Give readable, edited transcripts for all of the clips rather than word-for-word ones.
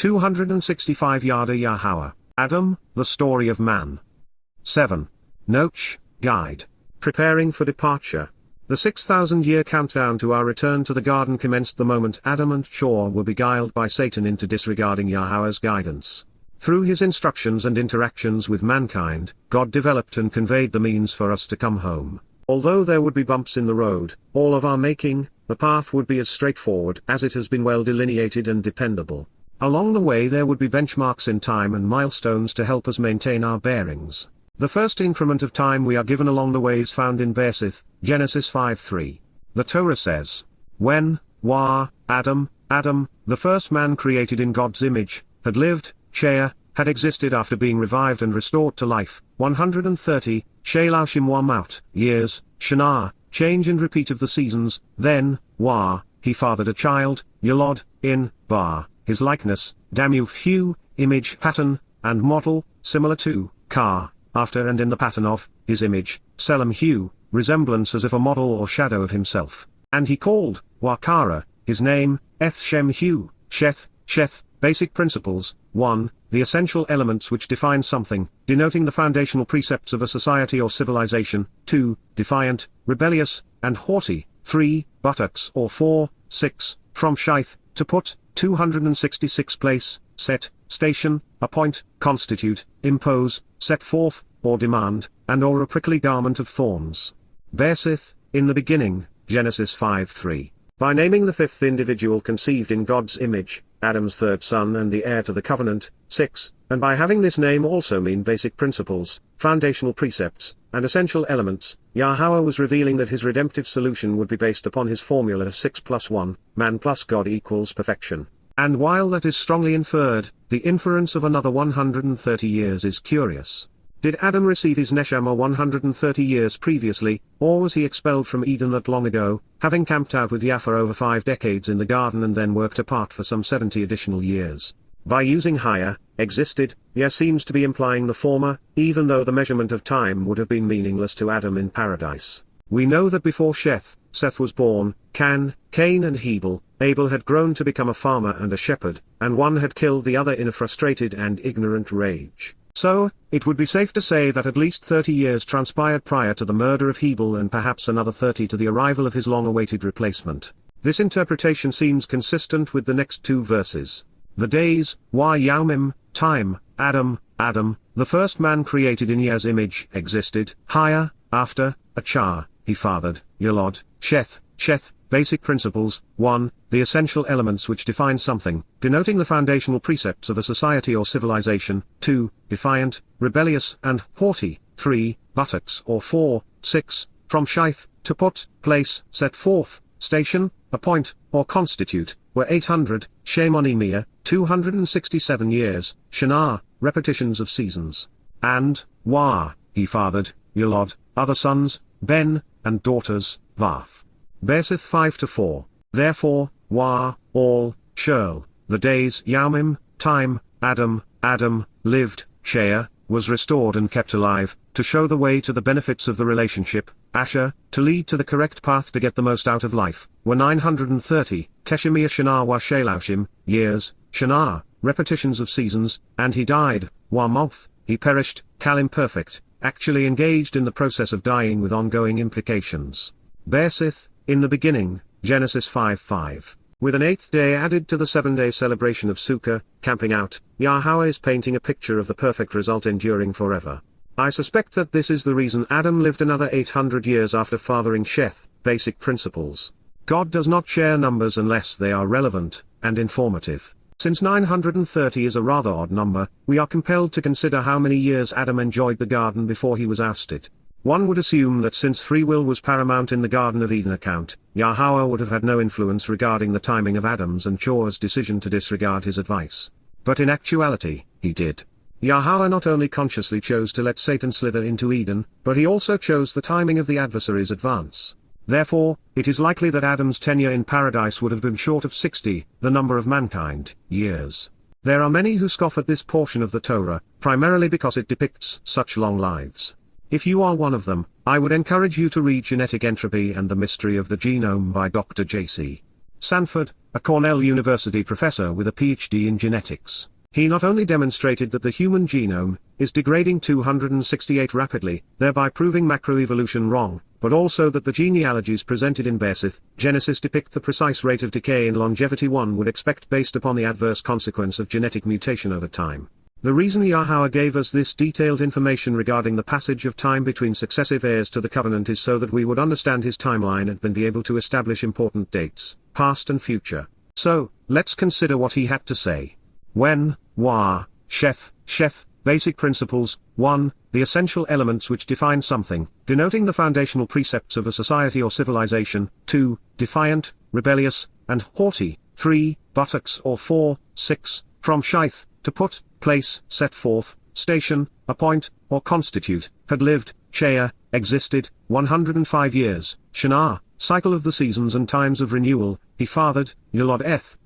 265 Yada Yahowah, Adam, the story of man. 7. Noach, guide. Preparing for departure. The 6,000-year countdown to our return to the garden commenced the moment Adam and Chawah were beguiled by Satan into disregarding Yahweh's guidance. Through his instructions and interactions with mankind, God developed and conveyed the means for us to come home. Although there would be bumps in the road, all of our making, the path would be as straightforward as it has been well delineated and dependable. Along the way there would be benchmarks in time and milestones to help us maintain our bearings. The first increment of time we are given along the way is found in Bersith, Genesis 5:3. The Torah says, when, Adam, the first man created in God's image, had lived, Yasha'yah, had existed after being revived and restored to life, 130, Shalal years, Shana, change and repeat of the seasons, then, he fathered a child, Yalod, in, his likeness, hue, image pattern, and model, similar to, after and in the pattern of, his image, hue, resemblance as if a model or shadow of himself. And he called, his name, hue, Sheth, basic principles. 1. The essential elements which define something, denoting the foundational precepts of a society or civilization. 2. Defiant, rebellious, and haughty. 3. Buttocks or 4. 6. From Shith, to put, 266 place, set, station, appoint, constitute, impose, set forth, or demand, and or a prickly garment of thorns. Bersith, in the beginning, Genesis 5:3. By naming the fifth individual conceived in God's image, Adam's third son and the heir to the covenant. 6. And by having this name also mean basic principles, foundational precepts, and essential elements, Yahweh was revealing that his redemptive solution would be based upon his formula of 6 plus 1, man plus God equals perfection. And while that is strongly inferred, the inference of another 130 years is curious. Did Adam receive his neshama 130 years previously, or was he expelled from Eden that long ago, having camped out with Yah for over 5 decades in the garden and then worked apart for some 70 additional years? By using hayah, existed, Yah seems to be implying the former, even though the measurement of time would have been meaningless to Adam in paradise. We know that before Seth was born, Cain and Abel had grown to become a farmer and a shepherd, and one had killed the other in a frustrated and ignorant rage. So, it would be safe to say that at least 30 years transpired prior to the murder of Abel and perhaps another 30 to the arrival of his long-awaited replacement. This interpretation seems consistent with the next 2 verses. The days, Yawmim, time, Adam, the first man created in Yah's image, existed, hayah, after, Achar, he fathered, Yalod, Sheth, basic principles. 1. The essential elements which define something, denoting the foundational precepts of a society or civilization. 2. Defiant, rebellious and haughty. 3. Buttocks or 4. 6. From Shith, to put, place, set forth, station, appoint, or constitute, were 800, Shemonimia, 267 years, Shana, repetitions of seasons. And, he fathered, Yalod, other sons, Ben, and daughters, Vath. Bersith 5-4. Therefore, all, Shurl, the days Yawmim, time, Adam, lived, Yasha'yah, was restored and kept alive, to show the way to the benefits of the relationship, Asher, to lead to the correct path to get the most out of life, were 930, Teshemia Shana wa Shalaushim, years, Shana, repetitions of seasons, and he died, Moth, he perished, Kal imperfect, actually engaged in the process of dying with ongoing implications. Bersith, in the beginning, Genesis 5:5. With an 8th day added to the 7-day celebration of Sukah, camping out, Yahweh is painting a picture of the perfect result enduring forever. I suspect that this is the reason Adam lived another 800 years after fathering Sheth, basic principles. God does not share numbers unless they are relevant and informative. Since 930 is a rather odd number, we are compelled to consider how many years Adam enjoyed the garden before he was ousted. One would assume that since free will was paramount in the Garden of Eden account, Yahweh would have had no influence regarding the timing of Adam's and Chawah's decision to disregard his advice. But in actuality, he did. Yahweh not only consciously chose to let Satan slither into Eden, but he also chose the timing of the adversary's advance. Therefore, it is likely that Adam's tenure in paradise would have been short of 60, the number of mankind, years. There are many who scoff at this portion of the Torah, primarily because it depicts such long lives. If you are one of them, I would encourage you to read Genetic Entropy and the Mystery of the Genome by Dr. J.C. Sanford, a Cornell University professor with a PhD in genetics. He not only demonstrated that the human genome is degrading 268 rapidly, thereby proving macroevolution wrong, but also that the genealogies presented in Bereshith, Genesis depict the precise rate of decay in longevity one would expect based upon the adverse consequence of genetic mutation over time. The reason Yahowah gave us this detailed information regarding the passage of time between successive heirs to the covenant is so that we would understand his timeline and then be able to establish important dates, past and future. So, let's consider what he had to say. When, Wa, Sheth, basic principles. 1. The essential elements which define something, denoting the foundational precepts of a society or civilization. 2. Defiant, rebellious, and haughty. 3. Buttocks or 4. 6. From Shith, to put, place, set forth, station, appoint, or constitute, had lived, Yasha'yah, existed, 105 years, Shana, cycle of the seasons and times of renewal, he fathered, Yolod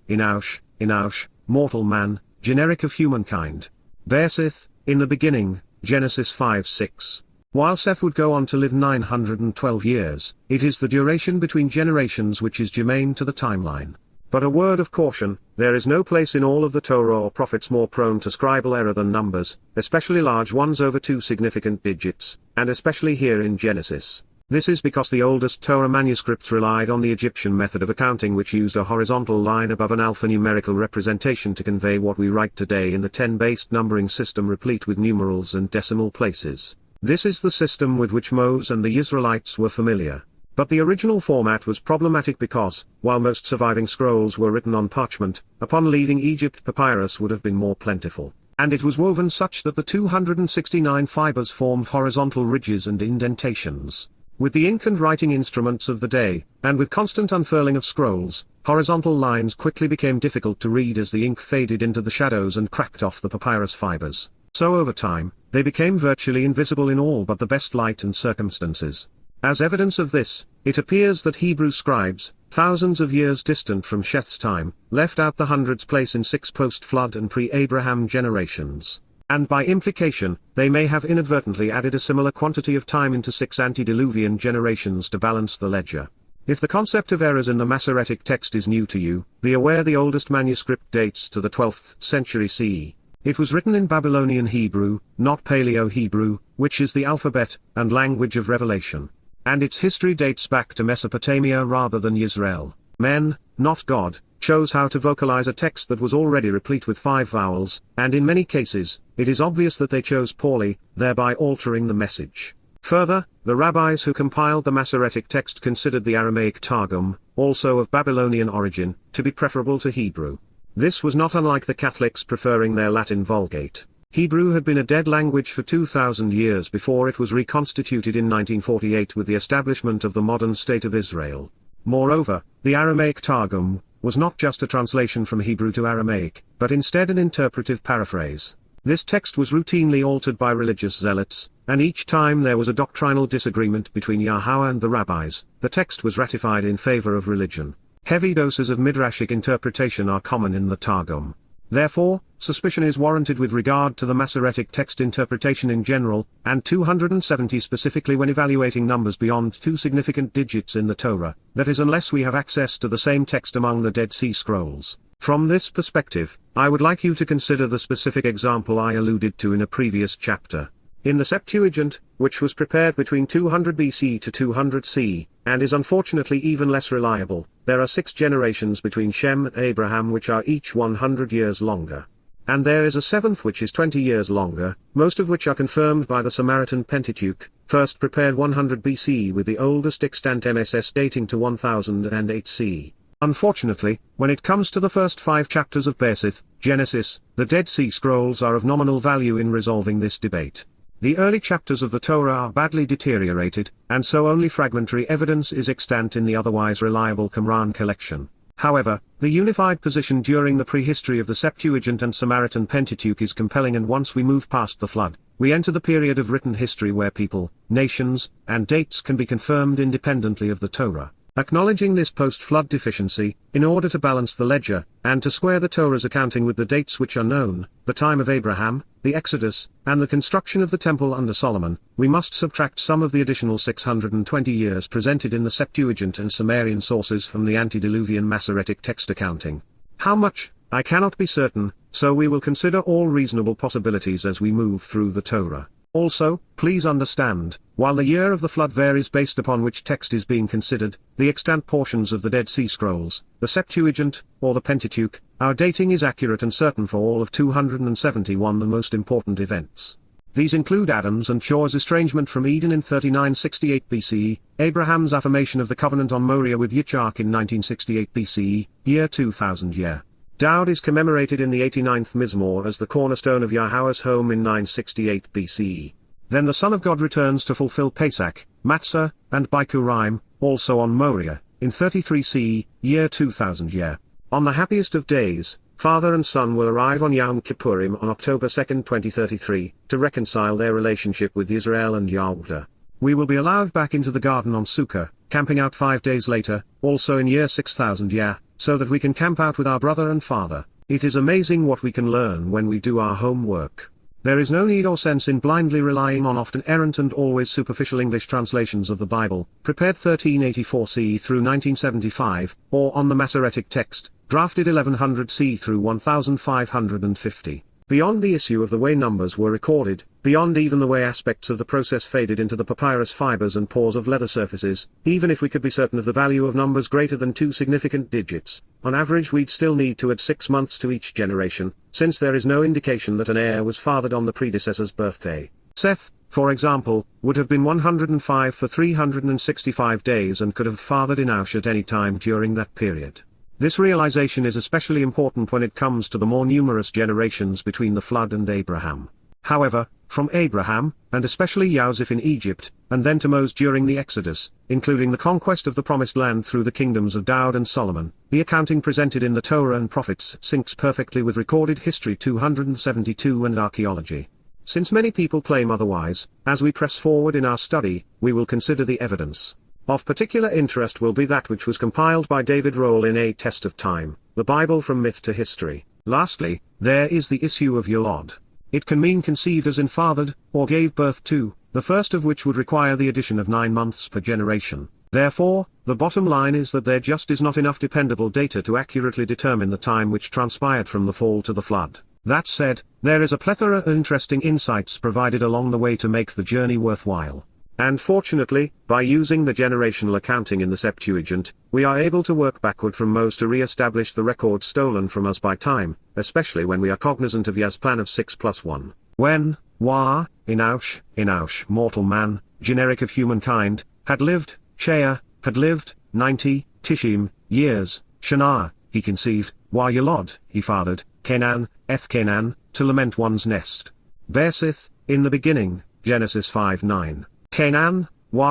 Inaush, mortal man, generic of humankind. Bereshith, in the beginning, Genesis 5:6. While Seth would go on to live 912 years, it is the duration between generations which is germane to the timeline. But a word of caution, there is no place in all of the Torah or prophets more prone to scribal error than numbers, especially large ones over 2 significant digits, and especially here in Genesis. This is because the oldest Torah manuscripts relied on the Egyptian method of accounting, which used a horizontal line above an alphanumerical representation to convey what we write today in the 10-based numbering system replete with numerals and decimal places. This is the system with which Moses and the Israelites were familiar. But the original format was problematic because, while most surviving scrolls were written on parchment, upon leaving Egypt papyrus would have been more plentiful, and it was woven such that the 269 fibers formed horizontal ridges and indentations. With the ink and writing instruments of the day, and with constant unfurling of scrolls, horizontal lines quickly became difficult to read as the ink faded into the shadows and cracked off the papyrus fibers. So over time, they became virtually invisible in all but the best light and circumstances. As evidence of this, it appears that Hebrew scribes, thousands of years distant from Sheth's time, left out the hundreds place in 6 post-flood and pre-Abraham generations. And by implication, they may have inadvertently added a similar quantity of time into 6 antediluvian generations to balance the ledger. If the concept of errors in the Masoretic text is new to you, be aware the oldest manuscript dates to the 12th century CE. It was written in Babylonian Hebrew, not Paleo-Hebrew, which is the alphabet and language of revelation. And its history dates back to Mesopotamia rather than Yisrael. Men, not God, chose how to vocalize a text that was already replete with 5 vowels, and in many cases, it is obvious that they chose poorly, thereby altering the message. Further, the rabbis who compiled the Masoretic text considered the Aramaic Targum, also of Babylonian origin, to be preferable to Hebrew. This was not unlike the Catholics preferring their Latin Vulgate. Hebrew had been a dead language for 2,000 years before it was reconstituted in 1948 with the establishment of the modern state of Israel. Moreover, the Aramaic Targum was not just a translation from Hebrew to Aramaic, but instead an interpretive paraphrase. This text was routinely altered by religious zealots, and each time there was a doctrinal disagreement between Yahowah and the rabbis, the text was ratified in favor of religion. Heavy doses of midrashic interpretation are common in the Targum. Therefore, suspicion is warranted with regard to the Masoretic text interpretation in general, and 270 specifically when evaluating numbers beyond 2 significant digits in the Torah, that is unless we have access to the same text among the Dead Sea Scrolls. From this perspective, I would like you to consider the specific example I alluded to in a previous chapter. In the Septuagint, which was prepared between 200 BC to 200 CE, and is unfortunately even less reliable, there are 6 generations between Shem and Abraham which are each 100 years longer. And there is a 7th which is 20 years longer, most of which are confirmed by the Samaritan Pentateuch, first prepared 100 BC with the oldest extant MSS dating to 1008 CE. Unfortunately, when it comes to the first 5 chapters of Bereshith, Genesis, the Dead Sea Scrolls are of nominal value in resolving this debate. The early chapters of the Torah are badly deteriorated, and so only fragmentary evidence is extant in the otherwise reliable Qumran collection. However, the unified position during the prehistory of the Septuagint and Samaritan Pentateuch is compelling, and once we move past the flood, we enter the period of written history where people, nations, and dates can be confirmed independently of the Torah. Acknowledging this post-flood deficiency, in order to balance the ledger, and to square the Torah's accounting with the dates which are known, the time of Abraham, the Exodus, and the construction of the temple under Solomon, we must subtract some of the additional 620 years presented in the Septuagint and Sumerian sources from the antediluvian Masoretic text accounting. How much, I cannot be certain, so we will consider all reasonable possibilities as we move through the Torah. Also, please understand, while the year of the flood varies based upon which text is being considered, the extant portions of the Dead Sea Scrolls, the Septuagint, or the Pentateuch, our dating is accurate and certain for all of 271 the most important events. These include Adam's and Chawah's estrangement from Eden in 3968 BCE, Abraham's affirmation of the covenant on Moriah with Yitzhak in 1968 BCE, year 2000 year. Dowd is commemorated in the 89th Mizmor as the cornerstone of Yahweh's home in 968 BCE. Then the Son of God returns to fulfill Pesach, Matzah, and Bikurim, also on Moriah, in 33 CE, year 2000 year. On the happiest of days, Father and Son will arrive on Yom Kippurim on October 2, 2033, to reconcile their relationship with Israel and Yahweh. We will be allowed back into the garden on Sukah, camping out 5 days later, also in year 6000 year, so that we can camp out with our brother and father. It is amazing what we can learn when we do our homework. There is no need or sense in blindly relying on often errant and always superficial English translations of the Bible, prepared 1384 CE through 1975, or on the Masoretic text, drafted 1100 CE through 1550. Beyond the issue of the way numbers were recorded, beyond even the way aspects of the process faded into the papyrus fibers and pores of leather surfaces, even if we could be certain of the value of numbers greater than 2 significant digits, on average we'd still need to add 6 months to each generation, since there is no indication that an heir was fathered on the predecessor's birthday. Seth, for example, would have been 105 for 365 days and could have fathered Enosh at any time during that period. This realization is especially important when it comes to the more numerous generations between the flood and Abraham. However, from Abraham, and especially Joseph in Egypt, and then to Moses during the Exodus, including the conquest of the Promised Land through the kingdoms of Dowd and Solomon, the accounting presented in the Torah and Prophets syncs perfectly with recorded history 272 and archaeology. Since many people claim otherwise, as we press forward in our study, we will consider the evidence. Of particular interest will be that which was compiled by David Roll in A Test of Time, the Bible from Myth to History. Lastly, there is the issue of Yolod. It can mean conceived as in fathered, or gave birth to, the first of which would require the addition of 9 months per generation. Therefore, the bottom line is that there just is not enough dependable data to accurately determine the time which transpired from the fall to the flood. That said, there is a plethora of interesting insights provided along the way to make the journey worthwhile. And fortunately, by using the generational accounting in the Septuagint, we are able to work backward from Moses to re-establish the record stolen from us by time, especially when we are cognizant of Yah's plan of 6 plus 1. When, Enosh, mortal man, generic of humankind, had lived, Yasha'yah, had lived, 90, Tishim, years, Shana, he conceived, Yolod, he fathered, Canaan, Canaan, to lament one's nest. Bersith, in the beginning, Genesis 5:9. Canaan,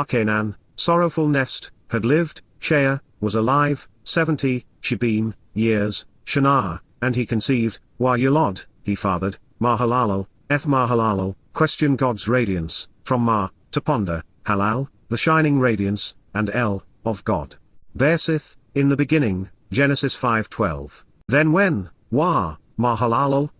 Canaan, sorrowful nest, had lived, Yasha'yah, was alive, 70, Shibim, years, Shana, and he conceived, Yolod, he fathered, Mahalalel, Mahalalel, question God's radiance, from Ma, to ponder, Halal, the shining radiance, and El, of God. Bersith, in the beginning, Genesis 5:12. Then when, Mahalalel,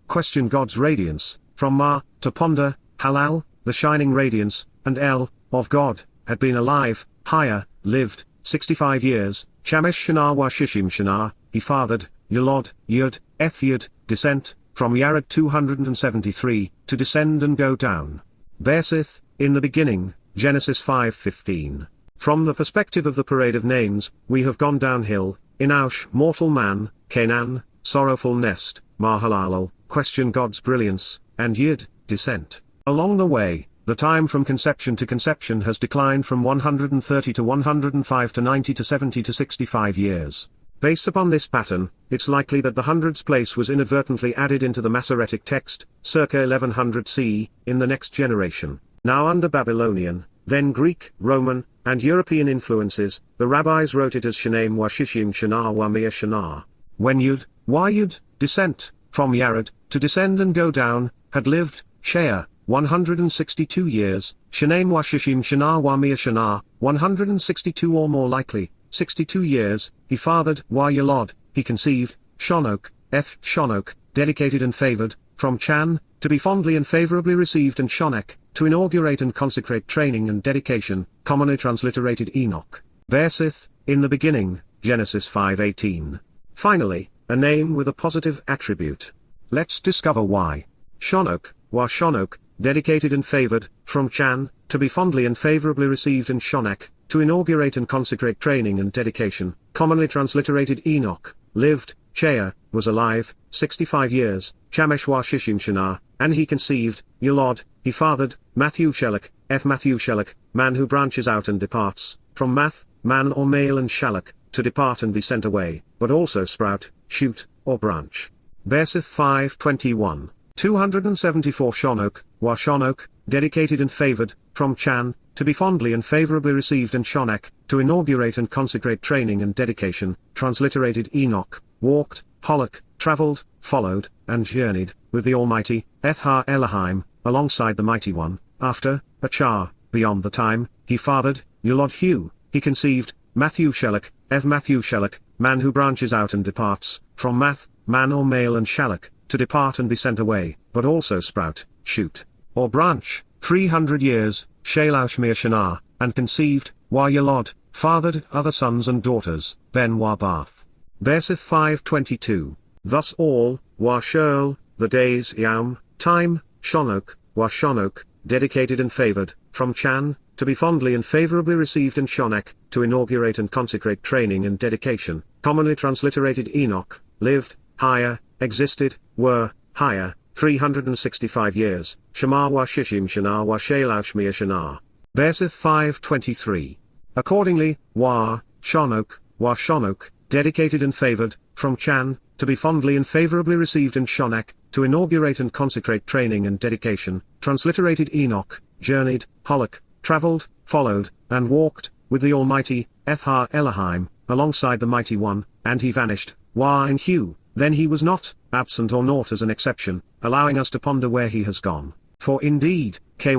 question God's radiance, from Ma, to ponder, Halal, the shining radiance, and El, of God, had been alive, hayah, lived, 65 years, Shamesh Shana Shishim Shana, he fathered, Yolod, Yud, Yud, descent, from Yared 273, to descend and go down. Bersith, in the beginning, Genesis 5:15. From the perspective of the parade of names, we have gone downhill, Enosh, mortal man, Canaan, sorrowful nest, Mahalalel, question God's brilliance, and Yud, descent. Along the way, the time from conception to conception has declined from 130 to 105 to 90 to 70 to 65 years. Based upon this pattern, it's likely that the hundreds place was inadvertently added into the Masoretic text, circa 1100 CE, in the next generation. Now under Babylonian, then Greek, Roman, and European influences, the rabbis wrote it as Shanaim wa Shishim Shana wa Mia Shana. When Yud, descent, from Yared, to descend and go down, had lived, Yasha'yah, 162 years, Shanaim wa Shishim Shana wa Mia Shana, 162 or more likely, 62 years, he fathered, Yolod, he conceived, Shonok, Shonok, dedicated and favored, from Chan, to be fondly and favorably received, and Shonech, to inaugurate and consecrate training and dedication, commonly transliterated Enoch. Bersith, in the beginning, Genesis 5:18. Finally, a name with a positive attribute. Let's discover why. Shonok, wa Shonok, dedicated and favored, from Chan, to be fondly and favorably received, and Shonech, to inaugurate and consecrate training and dedication, commonly transliterated Enoch, lived, Yasha'yah, was alive, 65 years, Chamesh wa Shishim Shana, and he conceived, Yalod, he fathered, Matthew-Shelach, Matthew-Shelach, man who branches out and departs, from Math, man or male, and Shalach, to depart and be sent away, but also sprout, shoot, or branch. Bersith 5:21. 274 Shonok, wa Shonok, dedicated and favored, from Chan, to be fondly and favorably received, and Shonech, to inaugurate and consecrate training and dedication, transliterated Enoch, walked, Holok, traveled, followed, and journeyed, with the Almighty, Ethar Elohim, alongside the Mighty One, after, Achar, beyond the time, he fathered, Yalod Hu, he conceived, Matthew-Shelach, Matthew-Shelach, man who branches out and departs, from Math, man or male, and Shalach, to depart and be sent away, but also sprout, shoot, or branch, 300 years, Shalaushmir Shana, and conceived, wa Yalod, fathered other sons and daughters, Ben wa Bath. Bersith 5:22. Thus all, wa Shirl, the days Yaum, time, Shonok, wa Shonok, dedicated and favored, from Chan, to be fondly and favorably received, and Shonech, to inaugurate and consecrate training and dedication, commonly transliterated Enoch, lived, hayah, existed, were, hayah, 365 years, Shema wa Shishim Shana wa Shalaushmir Shana. Bersith 5:23. Accordingly, wa Shonok, dedicated and favored, from Chan, to be fondly and favorably received, and Shonech, to inaugurate and consecrate training and dedication, transliterated Enoch, journeyed, Holok, traveled, followed, and walked, with the Almighty, Ethar Elohim, alongside the Mighty One, and he vanished, wa in Hu, then he was not, absent or naught as an exception, allowing us to ponder where he has gone. For indeed, ky,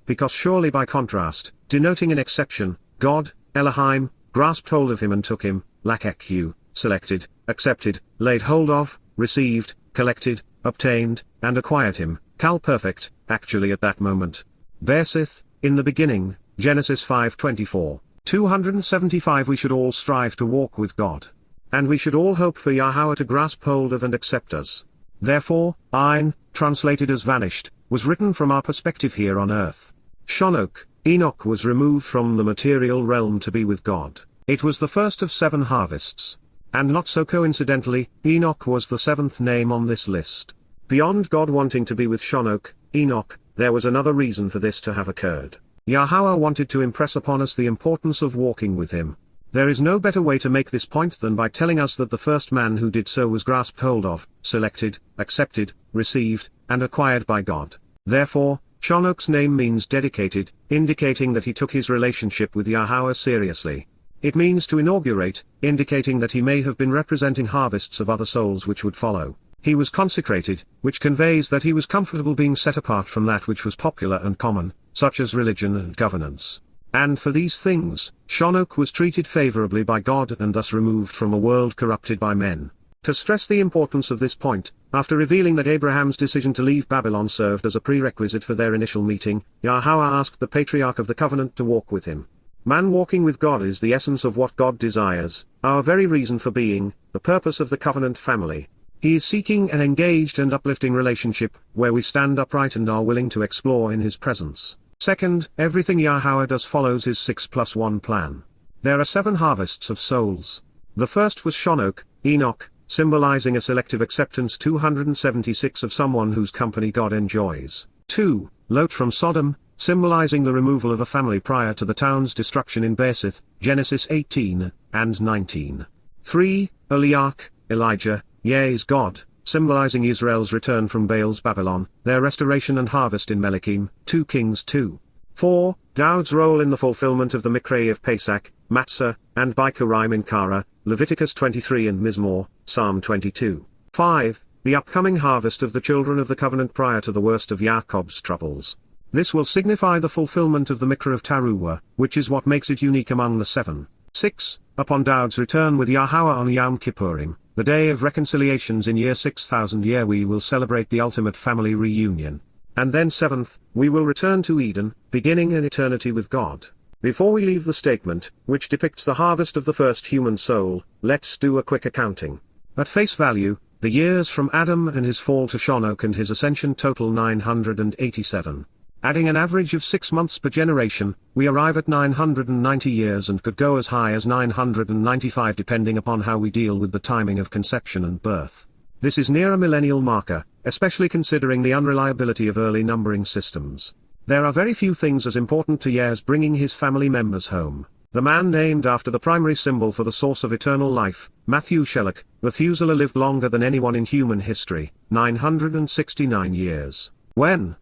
because surely by contrast, denoting an exception, God, Elohim, grasped hold of him and took him, lakek selected, accepted, laid hold of, received, collected, obtained, and acquired him, kal perfect, actually at that moment. Bersith, in the beginning, Genesis 5:24. 275 We should all strive to walk with God. And we should all hope for Yahowah to grasp hold of and accept us. Therefore, Ein, translated as vanished, was written from our perspective here on earth. Shonok, Enoch was removed from the material realm to be with God. It was the first of 7 harvests. And not so coincidentally, Enoch was the 7th name on this list. Beyond God wanting to be with Shonok, Enoch, there was another reason for this to have occurred. Yahowah wanted to impress upon us the importance of walking with him. There is no better way to make this point than by telling us that the first man who did so was grasped hold of, selected, accepted, received, and acquired by God. Therefore, Shonok's name means dedicated, indicating that he took his relationship with Yahowah seriously. It means to inaugurate, indicating that he may have been representing harvests of other souls which would follow. He was consecrated, which conveys that he was comfortable being set apart from that which was popular and common, such as religion and governance. And for these things, Shonok was treated favorably by God and thus removed from a world corrupted by men. To stress the importance of this point, after revealing that Abraham's decision to leave Babylon served as a prerequisite for their initial meeting, Yahowah asked the patriarch of the covenant to walk with him. Man walking with God is the essence of what God desires, our very reason for being, the purpose of the covenant family. He is seeking an engaged and uplifting relationship, where we stand upright and are willing to explore in his presence. Second, everything Yahowah does follows his 6+1 plan. There are 7 harvests of souls. The first was Shonok, Enoch, symbolizing a selective acceptance 276 of someone whose company God enjoys. 2, Lot from Sodom, symbolizing the removal of a family prior to the town's destruction in Bersith, Genesis 18 and 19. 3, Eliach, Elijah, Yah's God, symbolizing Israel's return from Baal's Babylon, their restoration and harvest in Melachim, 2 Kings 2. 4, Dowd's role in the fulfillment of the Mikra of Pesach, Matzah, and Bikurim in Kara, Leviticus 23 and Mizmor, Psalm 22. 5, the upcoming harvest of the children of the covenant prior to the worst of Jacob's troubles. This will signify the fulfillment of the Mikra of Towrah, which is what makes it unique among the 7. 6, upon Dowd's return with Yahowah on Yom Kippurim, the day of reconciliations in year 6000 year we will celebrate the ultimate family reunion. And then 7th, we will return to Eden, beginning an eternity with God. Before we leave the statement, which depicts the harvest of the first human soul, let's do a quick accounting. At face value, the years from Adam and his fall to Noach and his ascension total 987. Adding an average of 6 months per generation, we arrive at 990 years and could go as high as 995 depending upon how we deal with the timing of conception and birth. This is near a millennial marker, especially considering the unreliability of early numbering systems. There are very few things as important to years bringing his family members home. The man named after the primary symbol for the source of eternal life, Methuselah, lived longer than anyone in human history, 969 years. When,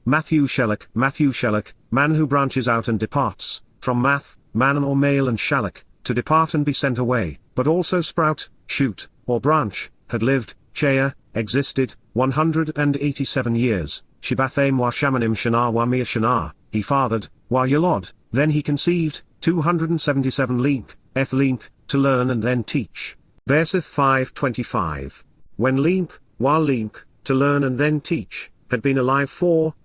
Methuselah, man who branches out and departs, from man or male and shalak, to depart and be sent away, but also sprout, shoot, or branch, had lived, existed, 187 years, Shibathim wa shamanim shana wa mia shana, he fathered, wa yalod, then he conceived, 277 to learn and then teach. Bersith 5:25. When to learn and then teach, had been alive 4,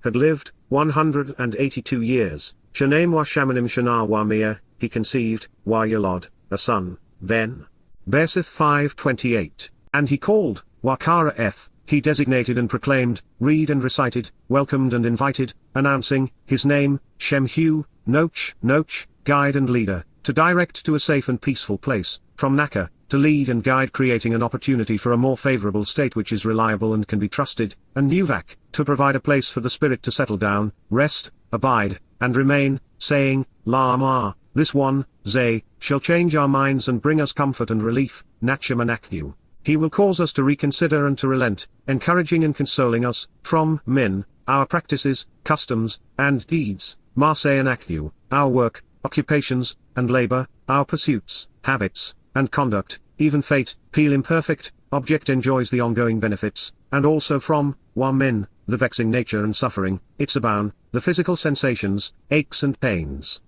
had lived, 182 years, Shanem wa shamanim shana wa mia, he conceived, wa yalod, a son, then. Bersith 5:28. And he called, Wakara he designated and proclaimed, read and recited, welcomed and invited, announcing, his name, Shemhu, Noach, guide and leader, to direct to a safe and peaceful place, from Naka, to lead and guide creating an opportunity for a more favorable state which is reliable and can be trusted, and Nuvak, to provide a place for the spirit to settle down, rest, abide, and remain, saying, La this one, Zay, shall change our minds and bring us comfort and relief, Nachim. He will cause us to reconsider and to relent, encouraging and consoling us, from min, our practices, customs, and deeds, Marseille and Aknu, our work, occupations, and labor, our pursuits, habits, and conduct, even fate, peel imperfect, object enjoys the ongoing benefits, and also from, min, the vexing nature and suffering, itzaboun, the physical sensations, aches and pains,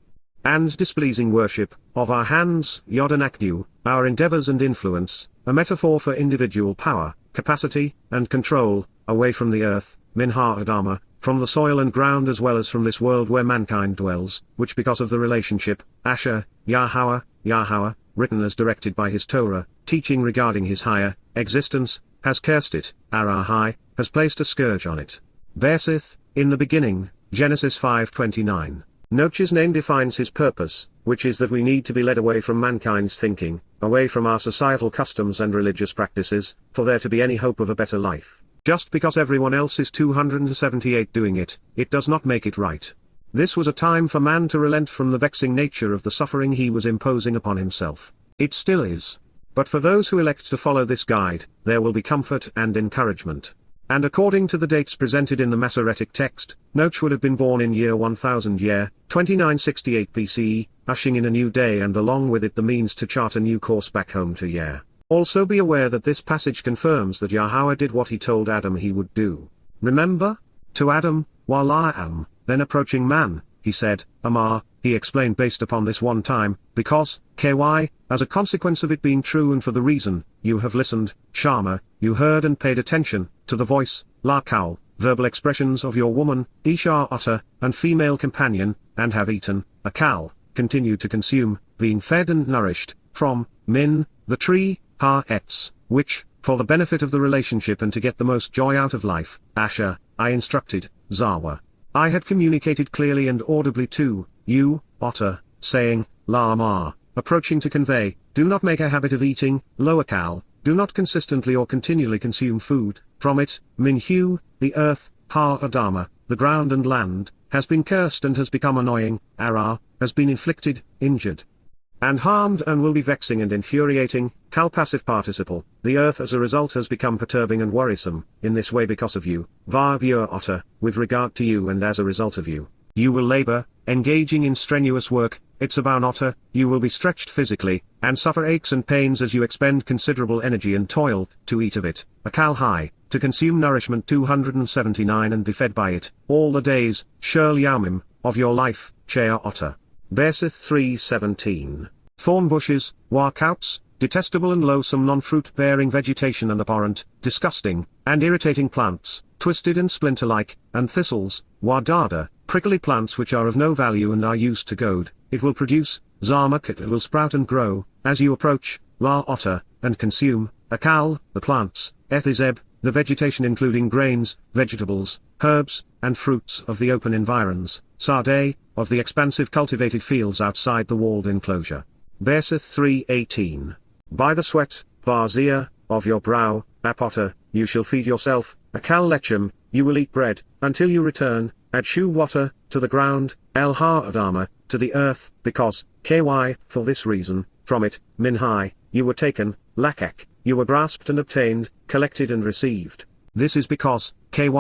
and displeasing worship, of our hands, Yod and Aknu, our endeavors and influence, a metaphor for individual power, capacity, and control, away from the earth, min ha'adama, from the soil and ground as well as from this world where mankind dwells, which because of the relationship, Asher, Yahowah, written as directed by his Torah, teaching regarding his hayah, existence, has cursed it, Arahai, has placed a scourge on it. Bersith, in the beginning, Genesis 5:29. Noach's name defines his purpose, which is that we need to be led away from mankind's thinking, away from our societal customs and religious practices, for there to be any hope of a better life. Just because everyone else is 278 doing it, it does not make it right. This was a time for man to relent from the vexing nature of the suffering he was imposing upon himself. It still is. But for those who elect to follow this guide, there will be comfort and encouragement. And according to the dates presented in the Masoretic text, Noach would have been born in year 1000 year, 2968 BCE, ushering in a new day and along with it the means to chart a new course back home to year. Also be aware that this passage confirms that Yahowah did what he told Adam he would do. Remember? To Adam, while I am, then approaching man, he said, Amar, he explained based upon this one time, because, ky, as a consequence of it being true and for the reason, you have listened, Shama, you heard and paid attention, to the voice, Lakal, verbal expressions of your woman, Yasha'yah, and female companion, and have eaten, Akal, continued to consume, being fed and nourished, from, min, the tree, ha'etz, which, for the benefit of the relationship and to get the most joy out of life, Asher, I instructed, Zawa. I had communicated clearly and audibly to you, Otter, saying, Lama, approaching to convey, do not make a habit of eating, Loakal, do not consistently or continually consume food, from it, Minhu, the earth, Ha-Adama, the ground and land, has been cursed and has become annoying, Ara, has been inflicted, injured, and harmed and will be vexing and infuriating, Kal passive participle, the earth as a result has become perturbing and worrisome, in this way because of you, Varbur Otter, with regard to you and as a result of you. You will labor, engaging in strenuous work, Itzaboun Otter, you will be stretched physically, and suffer aches and pains as you expend considerable energy and toil, to eat of it, Akal high, to consume nourishment 279 and be fed by it, all the days, Shurl Yaumim, of your life, Chea Otter. Bersith 3:17. Thorn bushes, Warkouts, detestable and loathsome non-fruit-bearing vegetation and abhorrent, disgusting, and irritating plants, twisted and splinter-like, and thistles, wadada, prickly plants which are of no value and are used to goad. It will produce, zarmak, it will sprout and grow, as you approach, la otter, and consume, akal, the plants, ethizeb, the vegetation including grains, vegetables, herbs, and fruits of the open environs, sade, of the expansive cultivated fields outside the walled enclosure. Bersith 3:18. By the sweat, barzia, of your brow, apotter, you shall feed yourself, akal lechem, you will eat bread, until you return, adshu water, to the ground, el ha-adama, to the earth, because, ky, for this reason, from it, minhai, you were taken, lakak, you were grasped and obtained, collected and received. This is because, ky,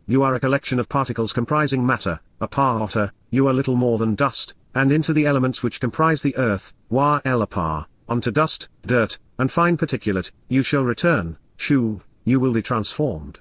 you are a collection of particles comprising matter, a pa-otter, you are little more than dust, and into the elements which comprise the earth, wa el apar, unto dust, dirt, and fine particulate, you shall return, shu, you will be transformed.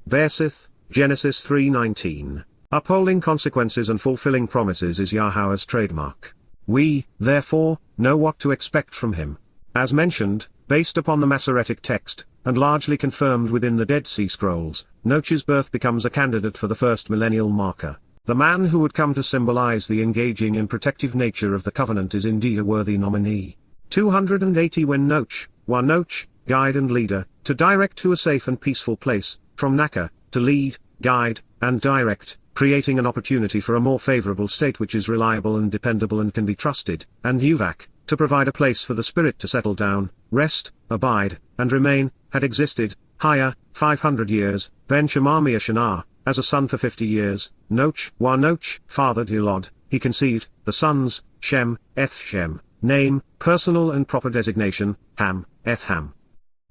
Bersith, Genesis 3:19. Upholding consequences and fulfilling promises is Yahweh's trademark. We, therefore, know what to expect from him. As mentioned, based upon the Masoretic text, and largely confirmed within the Dead Sea Scrolls, Noach's birth becomes a candidate for the first millennial marker. The man who would come to symbolize the engaging and protective nature of the covenant is indeed a worthy nominee. 280 When Noach, guide and leader, to direct to a safe and peaceful place, from Naka, to lead, guide, and direct, creating an opportunity for a more favorable state which is reliable and dependable and can be trusted, and Uvak, to provide a place for the spirit to settle down, rest, abide, and remain, had existed, hayah, 500 years, ben Shemamia Shana, as a son for 50 years, Noach fathered Elod, he conceived, the sons, Shem, Shem, name, personal and proper designation, Ham, Ham.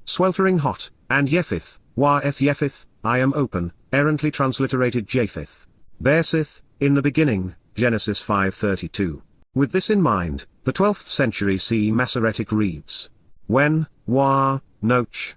Sweltering hot, and Yefith, Yefith, I am open, errantly transliterated Japheth. Bersith, in the beginning, Genesis 5:32. With this in mind, the 12th century CE Masoretic reads, when, Noach,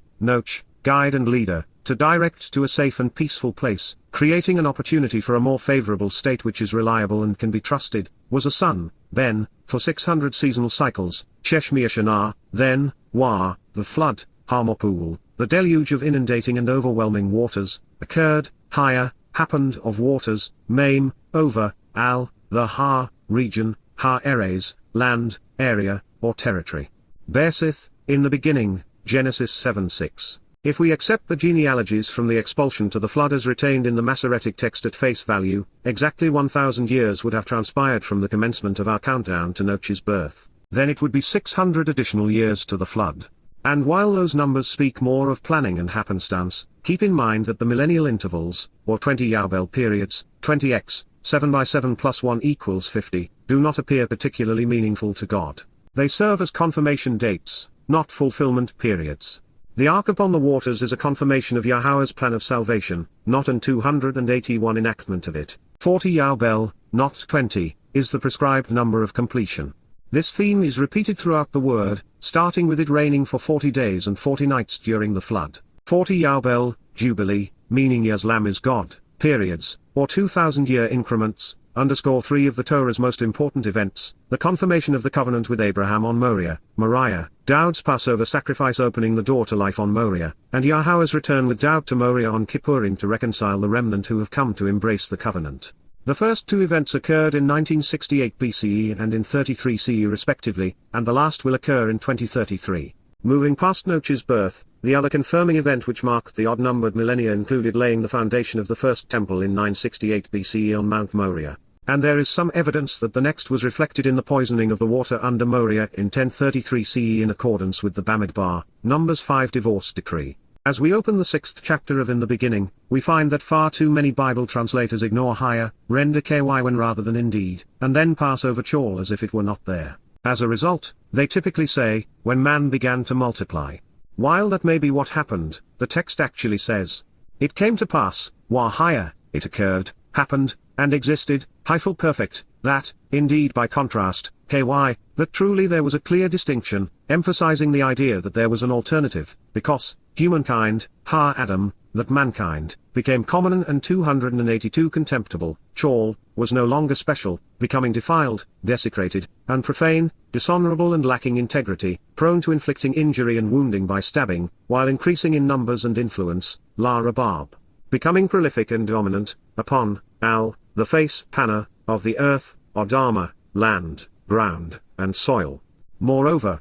guide and leader, to direct to a safe and peaceful place, creating an opportunity for a more favorable state which is reliable and can be trusted, was a son, Ben, for 600 seasonal cycles, Cheshmia Shana, then, the flood, Harmopool, the deluge of inundating and overwhelming waters, occurred, hayah, happened of waters, maim, over, al, the region, eres, land, area, or territory. Bersith, in the beginning, Genesis 7:6. If we accept the genealogies from the expulsion to the flood as retained in the Masoretic text at face value, exactly 1,000 years would have transpired from the commencement of our countdown to Noach's birth. Then it would be 600 additional years to the flood. And while those numbers speak more of planning and happenstance, keep in mind that the millennial intervals, or 20 Yahweh periods, 20x, 7 by 7 plus 1 equals 50, do not appear particularly meaningful to God. They serve as confirmation dates, not fulfillment periods. The ark upon the waters is a confirmation of Yahweh's plan of salvation, not an 281 enactment of it. 40 Yahweh, not 20, is the prescribed number of completion. This theme is repeated throughout the word, starting with it raining for 40 days and 40 nights during the flood. 40 Yahweh, Jubilee, meaning Yaslam is God, periods, or 2,000-year increments, _3 of the Torah's most important events, the confirmation of the covenant with Abraham on Moriah, Dowd's Passover sacrifice opening the door to life on Moriah, and Yahweh's return with Dowd to Moriah on Kippurim to reconcile the remnant who have come to embrace the covenant. The first two events occurred in 1968 BCE and in 33 CE respectively, and the last will occur in 2033. Moving past Noach's birth, the other confirming event which marked the odd-numbered millennia included laying the foundation of the first temple in 968 BCE on Mount Moriah. And there is some evidence that the next was reflected in the poisoning of the water under Moriah in 1033 CE in accordance with the Bamidbar, Numbers 5 divorce decree. As we open the 6th chapter of In the Beginning, we find that far too many Bible translators ignore hayah, render ky when rather than indeed, and then pass over chal as if it were not there. As a result, they typically say, when man began to multiply. While that may be what happened, the text actually says, it came to pass, hayah, it occurred, happened, and existed, full perfect, that, indeed by contrast, ky, that truly there was a clear distinction, emphasizing the idea that there was an alternative, because, humankind, Adam, that mankind became common and 282 contemptible, chalal, was no longer special, becoming defiled, desecrated, and profane, dishonorable and lacking integrity, prone to inflicting injury and wounding by stabbing, while increasing in numbers and influence, la rabab, becoming prolific and dominant, upon, the face, panna, of the earth, odama, land, ground, and soil. Moreover,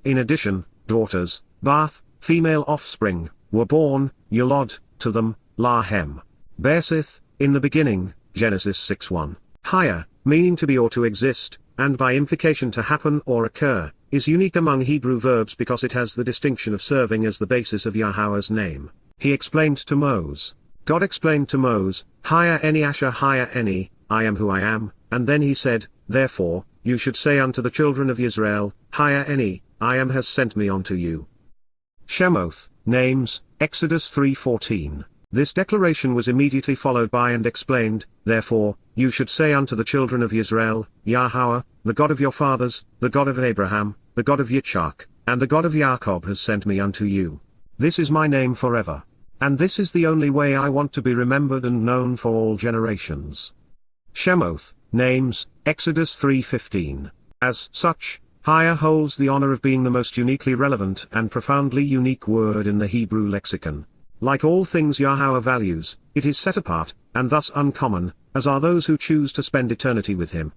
in addition, daughters, bath, female offspring, were born, yalod, to them, lahem. Bersith, in the beginning, Genesis 6:1. Hayah, meaning to be or to exist, and by implication to happen or occur, is unique among Hebrew verbs because it has the distinction of serving as the basis of Yahweh's name. He explained to Moses. God explained to Moses, hayah eni asher hayah eni, I am who I am, and then he said, therefore, you should say unto the children of Israel, hayah eni, I am has sent me unto you. Shemoth, names, Exodus 3:14. This declaration was immediately followed by and explained, therefore, you should say unto the children of Israel, Yahowah, the God of your fathers, the God of Abraham, the God of Yitzchak, and the God of Jacob has sent me unto you. This is my name forever. And this is the only way I want to be remembered and known for all generations. Shemoth, names, Exodus 3:15. As such, hayah holds the honor of being the most uniquely relevant and profoundly unique word in the Hebrew lexicon. Like all things Yahweh values, it is set apart, and thus uncommon, as are those who choose to spend eternity with him.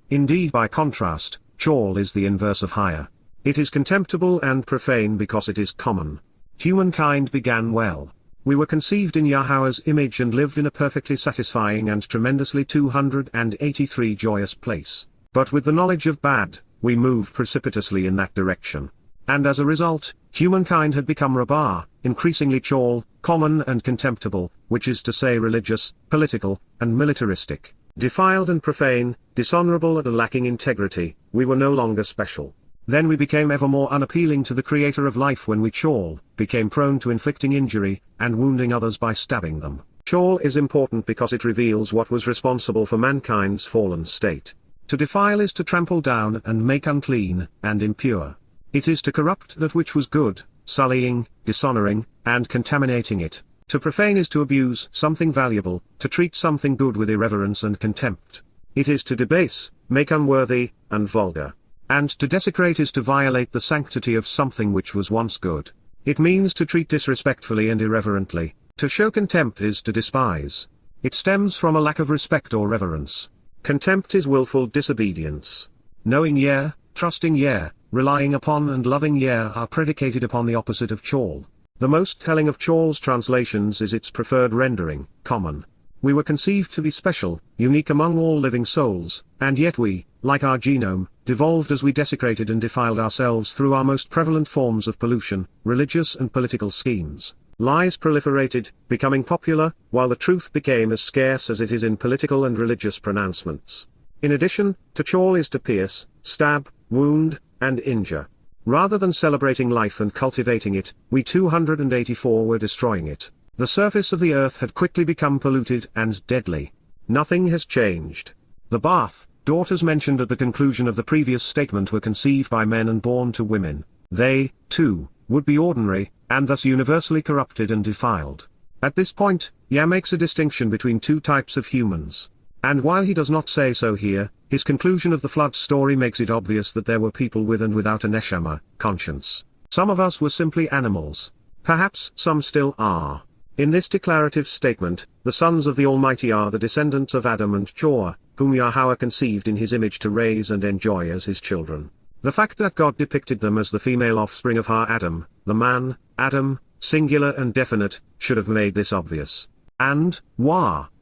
Indeed, by contrast, chalal is the inverse of hayah. It is contemptible and profane because it is common. Humankind began well. We were conceived in Yahweh's image and lived in a perfectly satisfying and tremendously 283 joyous place. But with the knowledge of bad, we moved precipitously in that direction. And as a result, humankind had become rabah, increasingly chalal, common and contemptible, which is to say religious, political, and militaristic. Defiled and profane, dishonorable and lacking integrity, we were no longer special. Then we became ever more unappealing to the creator of life when we chalal, became prone to inflicting injury, and wounding others by stabbing them. Chalal is important because it reveals what was responsible for mankind's fallen state. To defile is to trample down and make unclean, and impure. It is to corrupt that which was good, sullying, dishonoring, and contaminating it. To profane is to abuse something valuable, to treat something good with irreverence and contempt. It is to debase, make unworthy, and vulgar. And to desecrate is to violate the sanctity of something which was once good. It means to treat disrespectfully and irreverently. To show contempt is to despise. It stems from a lack of respect or reverence. Contempt is willful disobedience. Knowing Yah, trusting Yah, relying upon and loving Yah are predicated upon the opposite of chalal. The most telling of chalal's translations is its preferred rendering, common. We were conceived to be special, unique among all living souls, and yet we, like our genome, devolved as we desecrated and defiled ourselves through our most prevalent forms of pollution, religious and political schemes. Lies proliferated, becoming popular, while the truth became as scarce as it is in political and religious pronouncements. In addition, to chalal is to pierce, stab, wound, and injure. Rather than celebrating life and cultivating it, we 284 were destroying it. The surface of the earth had quickly become polluted and deadly. Nothing has changed. The bath, daughters mentioned at the conclusion of the previous statement were conceived by men and born to women. They, too, would be ordinary, and thus universally corrupted and defiled. At this point, Yah makes a distinction between two types of humans. And while he does not say so here, his conclusion of the flood story makes it obvious that there were people with and without a neshama, conscience. Some of us were simply animals. Perhaps some still are. In this declarative statement, the sons of the Almighty are the descendants of Adam and Chawah, whom Yahweh conceived in his image to raise and enjoy as his children. The fact that God depicted them as the female offspring of Adam, the man, Adam, singular and definite, should have made this obvious. And,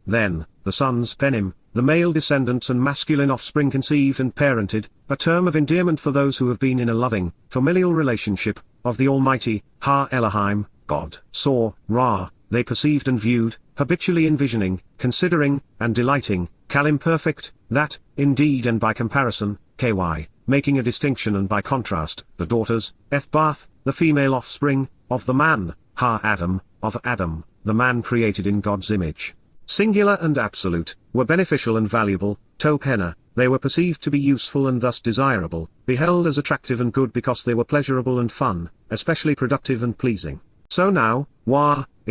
then, the sons Penim, the male descendants and masculine offspring conceived and parented, a term of endearment for those who have been in a loving, familial relationship, of the Almighty, Elohim, God, saw, they perceived and viewed, habitually envisioning, considering, and delighting, imperfect, that, indeed and by comparison, making a distinction and by contrast, the daughters, Ethbath, the female offspring, of the man, Adam, of Adam, the man created in God's image. Singular and absolute, were beneficial and valuable, Topena, they were perceived to be useful and thus desirable, beheld as attractive and good because they were pleasurable and fun, especially productive and pleasing. So now,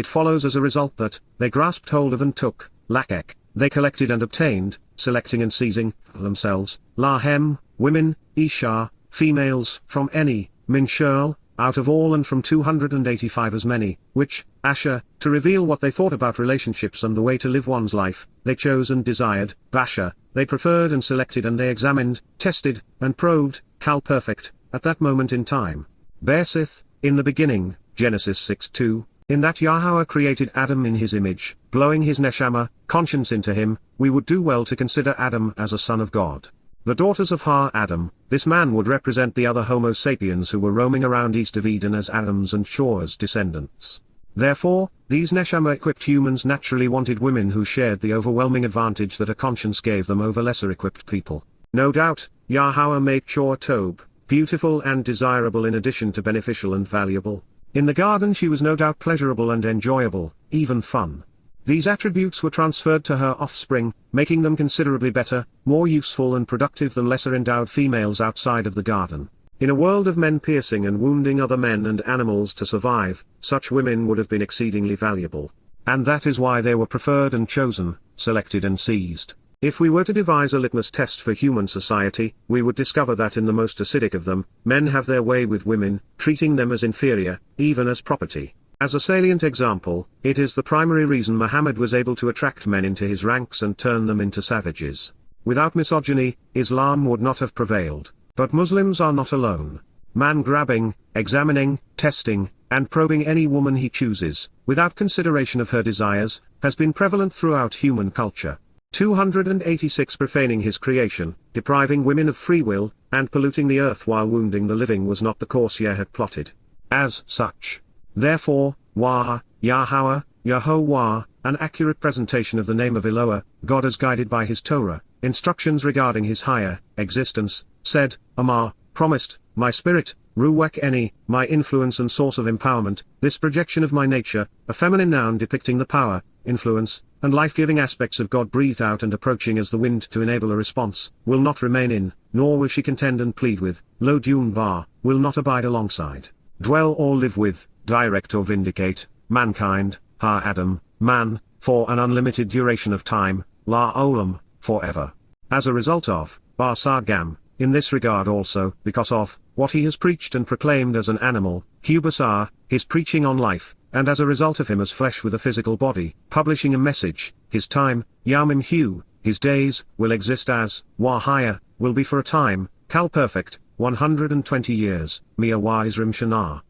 it follows as a result that, they grasped hold of and took, lakek, they collected and obtained, selecting and seizing, for themselves, lahem, women, isha, females, from any, min shurl, out of all and from 285 as many, which, asher, to reveal what they thought about relationships and the way to live one's life, they chose and desired, basher, they preferred and selected and they examined, tested, and probed, cal perfect, at that moment in time. Bersith, in the beginning, Genesis 6:2, in that Yahowah created Adam in his image, blowing his neshama, conscience into him, we would do well to consider Adam as a son of God. The daughters of Adam, this man would represent the other Homo sapiens who were roaming around east of Eden as Adam's and Chawah's descendants. Therefore, these neshama-equipped humans naturally wanted women who shared the overwhelming advantage that a conscience gave them over lesser-equipped people. No doubt, Yahowah made Chawah Tob, beautiful and desirable in addition to beneficial and valuable. In the garden she was no doubt pleasurable and enjoyable, even fun. These attributes were transferred to her offspring, making them considerably better, more useful and productive than lesser endowed females outside of the garden. In a world of men piercing and wounding other men and animals to survive, such women would have been exceedingly valuable. And that is why they were preferred and chosen, selected and seized. If we were to devise a litmus test for human society, we would discover that in the most acidic of them, men have their way with women, treating them as inferior, even as property. As a salient example, it is the primary reason Muhammad was able to attract men into his ranks and turn them into savages. Without misogyny, Islam would not have prevailed. But Muslims are not alone. Man grabbing, examining, testing, and probing any woman he chooses, without consideration of her desires, has been prevalent throughout human culture. 286 profaning his creation, depriving women of free will, and polluting the earth while wounding the living was not the course Yah had plotted. As such. Therefore, Yahowah, Yahowah, an accurate presentation of the name of Eloah, God as guided by his Torah, instructions regarding his hayah, existence, said, Amar, promised, my spirit, Ruach Eni, my influence and source of empowerment, this projection of my nature, a feminine noun depicting the power, influence, and life-giving aspects of God breathed out and approaching as the wind to enable a response, will not remain in, nor will she contend and plead with, lo dun bar, will not abide alongside, dwell or live with, direct or vindicate, mankind, Adam, man, for an unlimited duration of time, la olam, forever. As a result of, bar sargam, in this regard also, because of, what he has preached and proclaimed as an animal, hubasar, his preaching on life, and as a result of him as flesh with a physical body, publishing a message, his time, yamim hu, his days, will exist as, hayah, will be for a time, cal perfect, 120 years, mia isrim shana.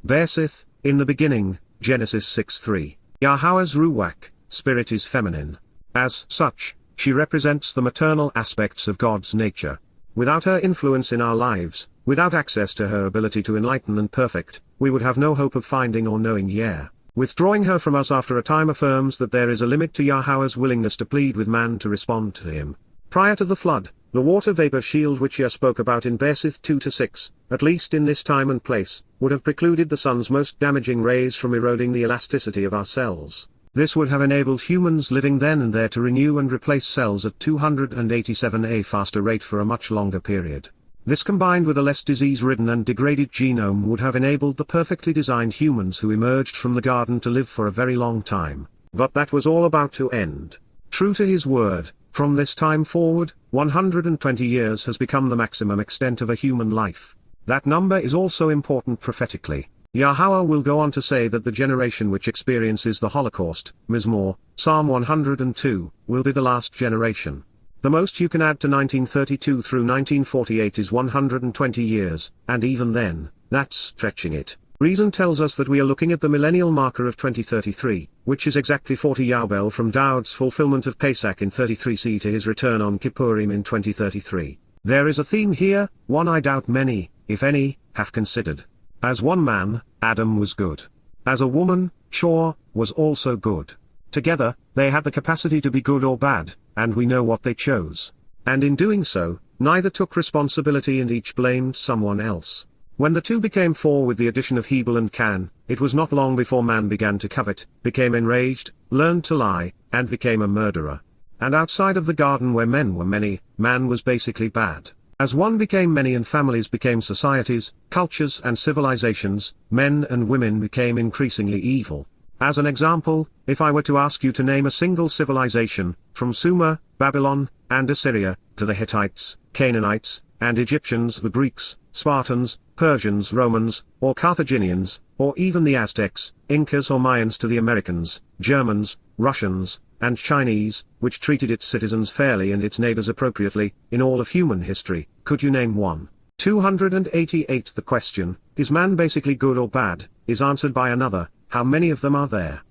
Bersith, in the beginning, Genesis 6:3. Yahowah's Ruach, spirit is feminine. As such, she represents the maternal aspects of God's nature. Without her influence in our lives, without access to her ability to enlighten and perfect, we would have no hope of finding or knowing Yah. Withdrawing her from us after a time affirms that there is a limit to Yahowah's willingness to plead with man to respond to him. Prior to the flood, the water vapor shield which Yah spoke about in Bersith 2-6, at least in this time and place, would have precluded the sun's most damaging rays from eroding the elasticity of our cells. This would have enabled humans living then and there to renew and replace cells at 287 faster rate for a much longer period. This combined with a less disease-ridden and degraded genome would have enabled the perfectly designed humans who emerged from the garden to live for a very long time. But that was all about to end. True to his word, from this time forward, 120 years has become the maximum extent of a human life. That number is also important prophetically. Yahowah will go on to say that the generation which experiences the Holocaust, Mizmor, Psalm 102, will be the last generation. The most you can add to 1932 through 1948 is 120 years, and even then, that's stretching it. Reason tells us that we are looking at the millennial marker of 2033, which is exactly 40 Yobel from Dowd's fulfillment of Pesach in 33c to his return on Kippurim in 2033. There is a theme here, one I doubt many, if any, have considered. As one man, Adam was good. As a woman, Chawah was also good. Together, they had the capacity to be good or bad, and we know what they chose. And in doing so, neither took responsibility and each blamed someone else. When the two became four with the addition of Hebel and Can, it was not long before man began to covet, became enraged, learned to lie, and became a murderer. And outside of the garden where men were many, man was basically bad. As one became many and families became societies, cultures and civilizations, men and women became increasingly evil. As an example, if I were to ask you to name a single civilization, from Sumer, Babylon, and Assyria, to the Hittites, Canaanites, and Egyptians, the Greeks, Spartans, Persians, Romans, or Carthaginians, or even the Aztecs, Incas or Mayans, to the Americans, Germans, Russians, and Chinese, which treated its citizens fairly and its neighbors appropriately, in all of human history, could you name one? 288. The question, is man basically good or bad, is answered by another, how many of them are there?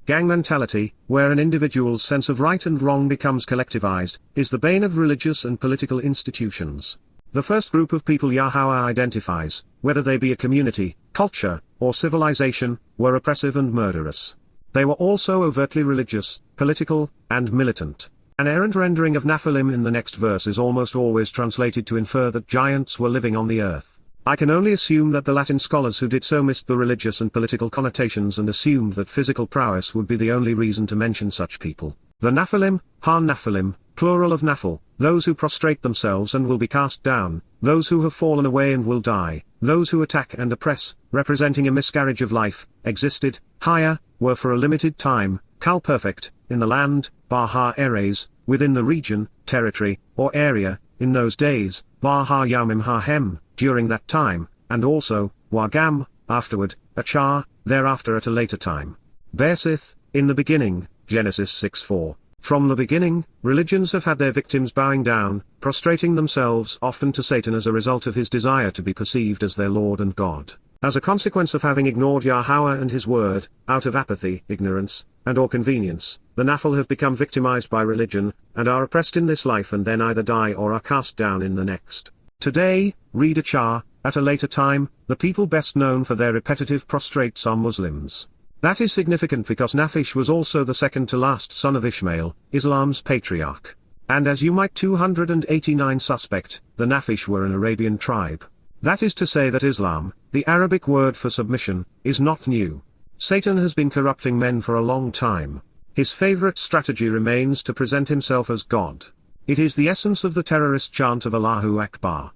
Gang mentality, where an individual's sense of right and wrong becomes collectivized, is the bane of religious and political institutions. The first group of people Yahowah identifies, whether they be a community, culture, or civilization, were oppressive and murderous. They were also overtly religious, political, and militant. An errant rendering of Nephilim in the next verse is almost always translated to infer that giants were living on the earth. I can only assume that the Latin scholars who did so missed the religious and political connotations and assumed that physical prowess would be the only reason to mention such people. The Nephilim, ha-Nephilim, plural of Nephil, those who prostrate themselves and will be cast down, those who have fallen away and will die, those who attack and oppress, representing a miscarriage of life, existed, hayah, were for a limited time, kal perfect, in the land, bah eres, within the region, territory, or area, in those days, bah yamim ha-hem, during that time, and also, wagam, afterward, achar, thereafter at a later time. Bersith, in the beginning, Genesis 6:4. From the beginning, religions have had their victims bowing down, prostrating themselves often to Satan as a result of his desire to be perceived as their Lord and God. As a consequence of having ignored Yahowah and his word, out of apathy, ignorance, and/or convenience, the Nephil have become victimized by religion, and are oppressed in this life and then either die or are cast down in the next. Today, read achar, at a later time, the people best known for their repetitive prostrates are Muslims. That is significant because Naphish was also the second to last son of Ishmael, Islam's patriarch. And as you might 289 suspect, the Naphish were an Arabian tribe. That is to say that Islam, the Arabic word for submission, is not new. Satan has been corrupting men for a long time. His favorite strategy remains to present himself as God. It is the essence of the terrorist chant of Allahu Akbar.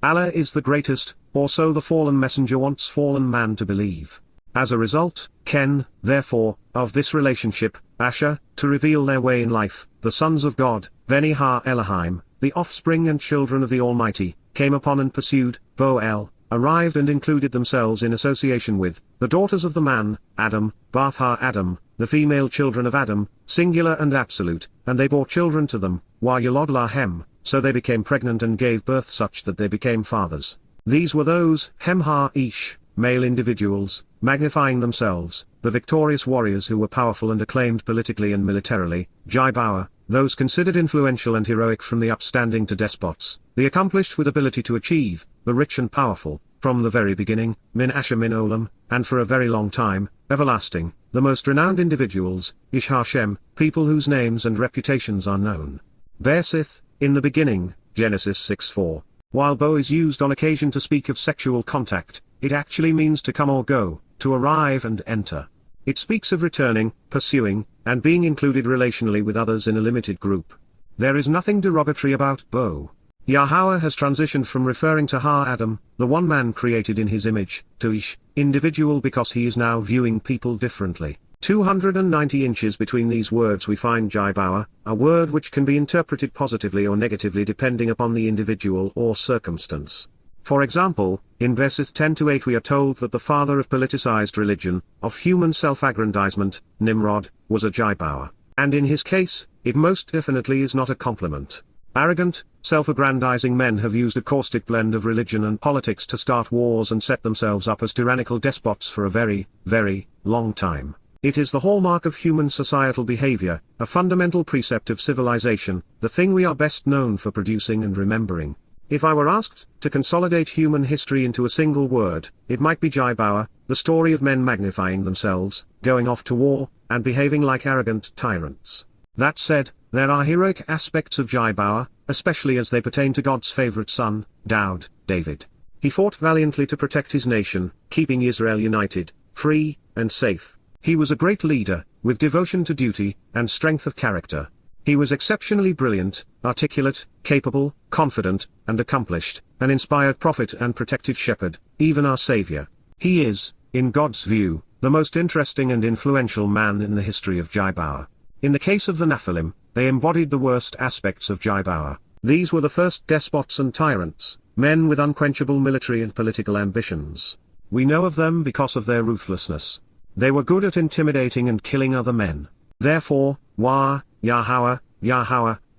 Allah is the greatest, or so the fallen messenger wants fallen man to believe. As a result, chen, therefore, of this relationship, Asher, to reveal their way in life, the sons of God, Beni ha Elohim, the offspring and children of the Almighty, came upon and pursued, Boel, arrived and included themselves in association with, the daughters of the man, Adam, Bath ha Adam, the female children of Adam, singular and absolute, and they bore children to them, Wa Yalod lahem, so they became pregnant and gave birth such that they became fathers. These were those, Hem ha Ish, male individuals, magnifying themselves, the victorious warriors who were powerful and acclaimed politically and militarily, gibowr, those considered influential and heroic from the upstanding to despots, the accomplished with ability to achieve, the rich and powerful, from the very beginning, min asher min olam, and for a very long time, everlasting, the most renowned individuals, Ish Hashem, people whose names and reputations are known. Bersith, in the beginning, Genesis 6:4. While bo is used on occasion to speak of sexual contact, it actually means to come or go, to arrive and enter. It speaks of returning, pursuing, and being included relationally with others in a limited group. There is nothing derogatory about bo. Yahowah has transitioned from referring to Ha-Adam, the one man created in his image, to Ish, individual, because he is now viewing people differently. 290 inches between these words we find gibowr, a word which can be interpreted positively or negatively depending upon the individual or circumstance. For example, in verses 10-8 we are told that the father of politicized religion, of human self-aggrandizement, Nimrod, was a gibowr. And in his case, it most definitely is not a compliment. Arrogant, self-aggrandizing men have used a caustic blend of religion and politics to start wars and set themselves up as tyrannical despots for a very, very long time. It is the hallmark of human societal behavior, a fundamental precept of civilization, the thing we are best known for producing and remembering. If I were asked to consolidate human history into a single word, it might be gibowr, the story of men magnifying themselves, going off to war, and behaving like arrogant tyrants. That said, there are heroic aspects of gibowr, especially as they pertain to God's favorite son, Dowd, David. He fought valiantly to protect his nation, keeping Israel united, free, and safe. He was a great leader, with devotion to duty, and strength of character. He was exceptionally brilliant, articulate, capable, confident, and accomplished, an inspired prophet and protective shepherd, even our Savior. He is, in God's view, the the most interesting and influential man in the history of gibowr. In the case of the Nephilim, they embodied the worst aspects of gibowr. These were the first despots and tyrants, men with unquenchable military and political ambitions. We know of them because of their ruthlessness. They were good at intimidating and killing other men. Therefore, Yahowah,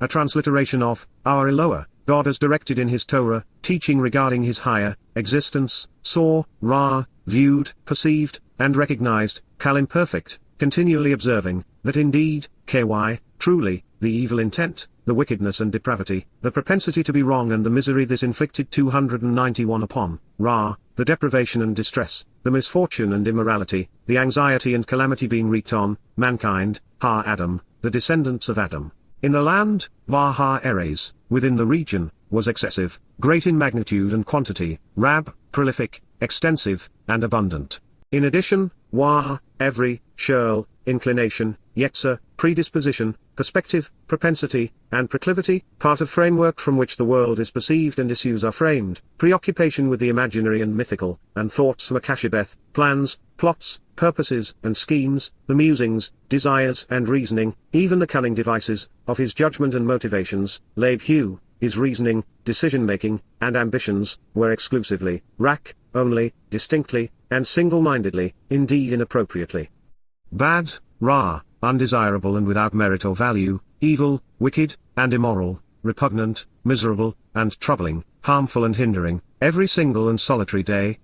a transliteration of, our Eloah, God as directed in his Torah, teaching regarding his hayah, existence, saw, viewed, perceived, and recognized, imperfect, continually observing, that indeed, truly, the evil intent, the wickedness and depravity, the propensity to be wrong and the misery this inflicted 291 upon, the deprivation and distress, the misfortune and immorality, the anxiety and calamity being wreaked on, mankind, Adam, the descendants of Adam. In the land, Eres, within the region, was excessive, great in magnitude and quantity, prolific, extensive, and abundant. In addition, every, inclination, yetzer, predisposition, perspective, propensity, and proclivity, part of framework from which the world is perceived and issues are framed, preoccupation with the imaginary and mythical, and thoughts makashibeth, plans, plots, purposes and schemes, the musings, desires and reasoning, even the cunning devices, of his judgment and motivations, his reasoning, decision-making, and ambitions, were exclusively, only, distinctly, and single-mindedly, indeed inappropriately bad, undesirable and without merit or value, evil, wicked, and immoral, repugnant, miserable, and troubling, harmful and hindering, every single and solitary day,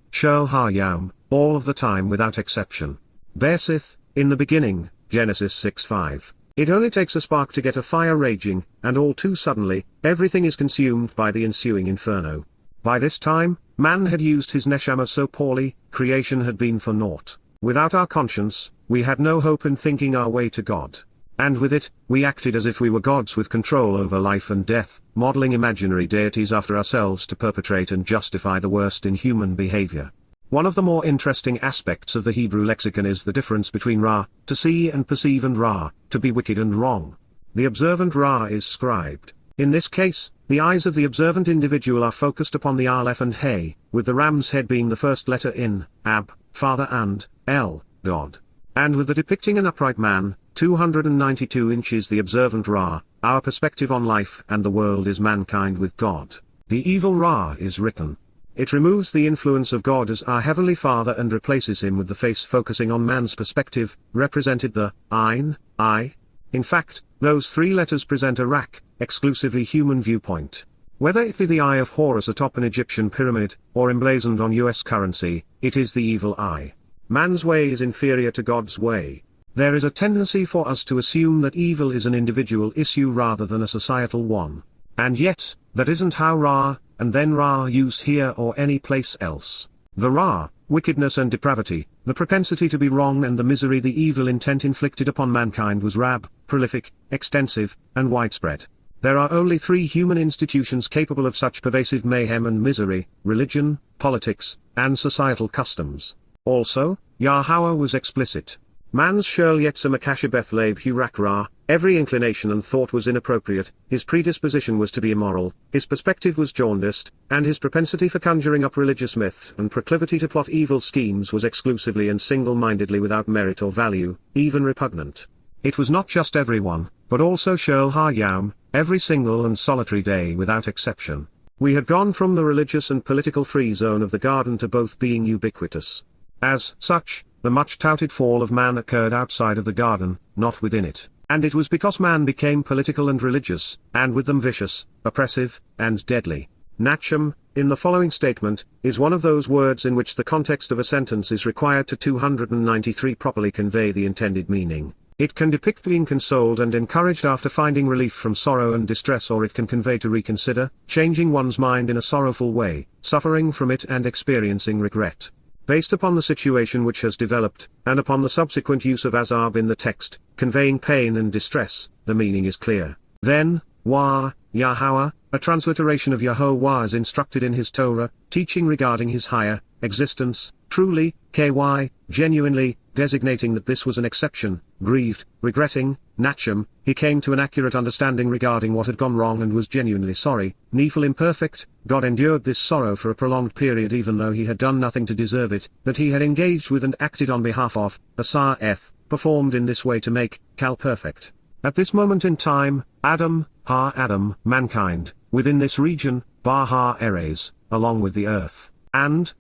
all of the time without exception. Bersith, in the beginning, Genesis 6:5. It only takes a spark to get a fire raging, and all too suddenly, everything is consumed by the ensuing inferno. By this time, man had used his neshama so poorly, creation had been for naught. Without our conscience, we had no hope in thinking our way to God. And with it, we acted as if we were gods with control over life and death, modeling imaginary deities after ourselves to perpetrate and justify the worst in human behavior. One of the more interesting aspects of the Hebrew lexicon is the difference between to see and perceive, and to be wicked and wrong. The observant is scribed. In this case, the eyes of the observant individual are focused upon the aleph and hey, with the ram's head being the first letter in, Father, and God. And with the depicting an upright man, 292 inches the observant our perspective on life and the world is mankind with God. The evil is written. It removes the influence of God as our Heavenly Father and replaces him with the face focusing on man's perspective, represented the I. In fact, those three letters present a exclusively human viewpoint. Whether it be the Eye of Horus atop an Egyptian pyramid, or emblazoned on US currency, it is the evil eye. Man's way is inferior to God's way. There is a tendency for us to assume that evil is an individual issue rather than a societal one. And yet, that isn't how and then used here or any place else. The wickedness and depravity, the propensity to be wrong and the misery the evil intent inflicted upon mankind was prolific, extensive, and widespread. There are only three human institutions capable of such pervasive mayhem and misery: religion, politics, and societal customs. Also, Yahowah was explicit. Man's yetzer makashibeth hurak every inclination and thought was inappropriate, his predisposition was to be immoral, his perspective was jaundiced, and his propensity for conjuring up religious myths and proclivity to plot evil schemes was exclusively and single-mindedly without merit or value, even repugnant. It was not just everyone, but also every single and solitary day without exception. We had gone from the religious and political free zone of the garden to both being ubiquitous. As such, the much-touted fall of man occurred outside of the garden, not within it, and it was because man became political and religious, and with them vicious, oppressive, and deadly. Nachum, in the following statement, is one of those words in which the context of a sentence is required to 293 properly convey the intended meaning. It can depict being consoled and encouraged after finding relief from sorrow and distress, or it can convey to reconsider, changing one's mind in a sorrowful way, suffering from it and experiencing regret. Based upon the situation which has developed, and upon the subsequent use of azab in the text, conveying pain and distress, the meaning is clear. Then, Yahowah, a transliteration of Yahowah as instructed in his Torah, teaching regarding his hayah, existence, truly, genuinely, designating that this was an exception, grieved, regretting, nachem, he came to an accurate understanding regarding what had gone wrong and was genuinely sorry, nephil imperfect, God endured this sorrow for a prolonged period even though he had done nothing to deserve it, that he had engaged with and acted on behalf of, asa'eth, performed in this way to make, chalal perfect. At this moment in time, Adam, Adam, mankind, within this region, Eres, along with the earth, and,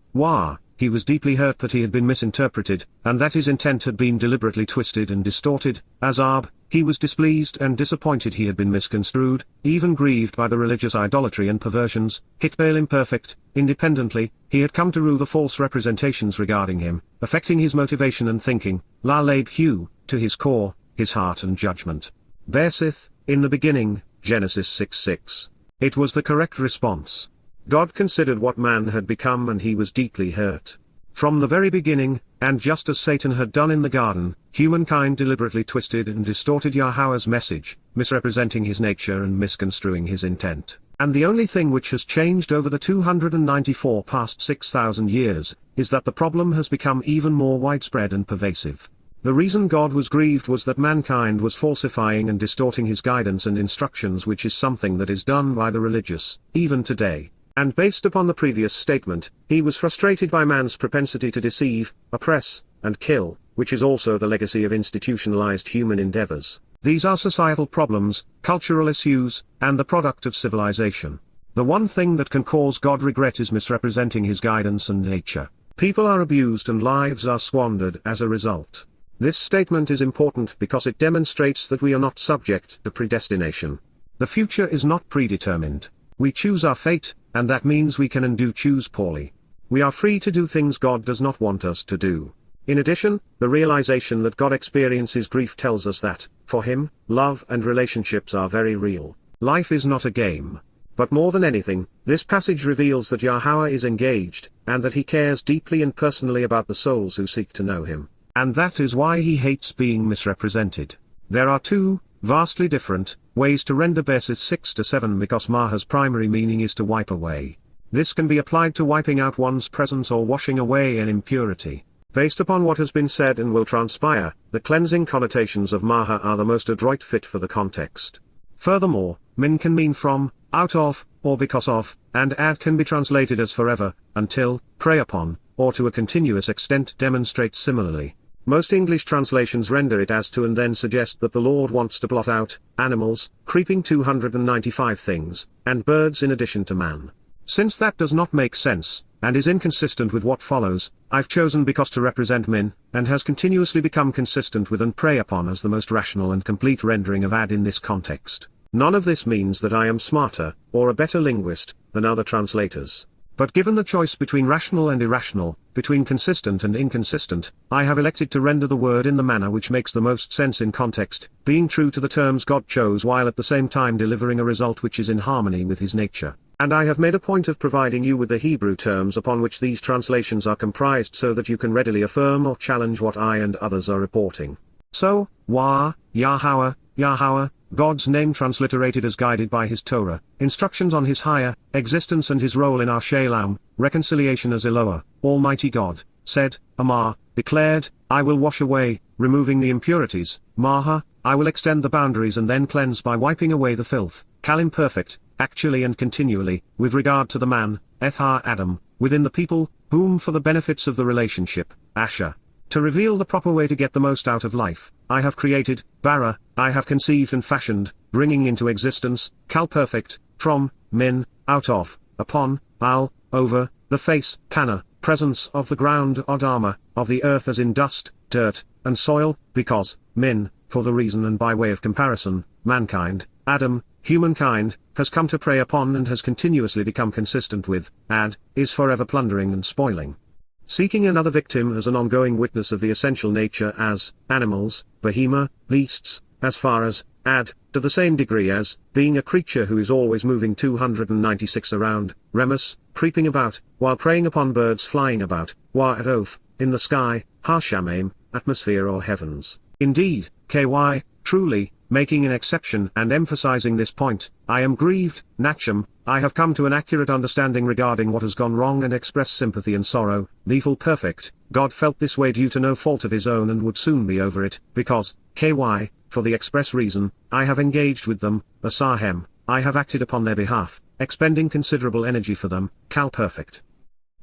he was deeply hurt that he had been misinterpreted, and that his intent had been deliberately twisted and distorted, Azab, he was displeased and disappointed he had been misconstrued, even grieved by the religious idolatry and perversions, Hitbail imperfect, independently, he had come to rue the false representations regarding him, affecting his motivation and thinking, La Labe Hu, to his core, his heart and judgment. Bersith, in the beginning, Genesis 6:6. It was the correct response. God considered what man had become and he was deeply hurt. From the very beginning, and just as Satan had done in the garden, humankind deliberately twisted and distorted Yahweh's message, misrepresenting his nature and misconstruing his intent. And the only thing which has changed over the 294 past 6,000 years, is that the problem has become even more widespread and pervasive. The reason God was grieved was that mankind was falsifying and distorting his guidance and instructions, which is something that is done by the religious, even today. And based upon the previous statement, he was frustrated by man's propensity to deceive, oppress, and kill, which is also the legacy of institutionalized human endeavors. These are societal problems, cultural issues, and the product of civilization. The one thing that can cause God regret is misrepresenting his guidance and nature. People are abused and lives are squandered as a result. This statement is important because it demonstrates that we are not subject to predestination. The future is not predetermined. We choose our fate, and that means we can and do choose poorly. We are free to do things God does not want us to do. In addition, the realization that God experiences grief tells us that, for him, love and relationships are very real. Life is not a game. But more than anything, this passage reveals that Yahweh is engaged, and that he cares deeply and personally about the souls who seek to know him. And that is why he hates being misrepresented. There are two, vastly different, ways to render verses 6 to 7 because Maha's primary meaning is to wipe away. This can be applied to wiping out one's presence or washing away an impurity. Based upon what has been said and will transpire, the cleansing connotations of Maha are the most adroit fit for the context. Furthermore, min can mean from, out of, or because of, and ad can be translated as forever, until, prey upon, or to a continuous extent demonstrates similarly. Most English translations render it as to and then suggest that the Lord wants to blot out, animals, creeping 295 things, and birds in addition to man. Since that does not make sense, and is inconsistent with what follows, I've chosen because to represent min, and has continuously become consistent with and prey upon as the most rational and complete rendering of ad in this context. None of this means that I am smarter, or a better linguist, than other translators. But given the choice between rational and irrational, between consistent and inconsistent, I have elected to render the word in the manner which makes the most sense in context, being true to the terms God chose while at the same time delivering a result which is in harmony with his nature. And I have made a point of providing you with the Hebrew terms upon which these translations are comprised so that you can readily affirm or challenge what I and others are reporting. So, Yahowah, God's name transliterated as guided by his Torah, instructions on his hayah, existence and his role in our shalom, reconciliation as Eloah, Almighty God, said, Amar, declared, I will wash away, removing the impurities, Maha, I will extend the boundaries and then cleanse by wiping away the filth, Kal imperfect, actually and continually, with regard to the man, Adam, within the people, whom for the benefits of the relationship, Asher. To reveal the proper way to get the most out of life, I have created, bara, I have conceived and fashioned, bringing into existence, Kal perfect, from, min, out of, upon, al, over, the face, pana, presence of the ground odama, of the earth as in dust, dirt, and soil, because, min, for the reason and by way of comparison, mankind, Adam, humankind, has come to prey upon and has continuously become consistent with, ad, is forever plundering and spoiling. Seeking another victim as an ongoing witness of the essential nature as, animals, behema, beasts, as far as, ad, to the same degree as, being a creature who is always moving 296 around, remus, creeping about, while preying upon birds flying about, wa adof, in the sky, harshamim, atmosphere or heavens. Indeed, truly, making an exception and emphasizing this point, I am grieved, nachem, I have come to an accurate understanding regarding what has gone wrong and express sympathy and sorrow, nephil perfect, God felt this way due to no fault of his own and would soon be over it, because, for the express reason, I have engaged with them, asahem, I have acted upon their behalf, expending considerable energy for them, perfect.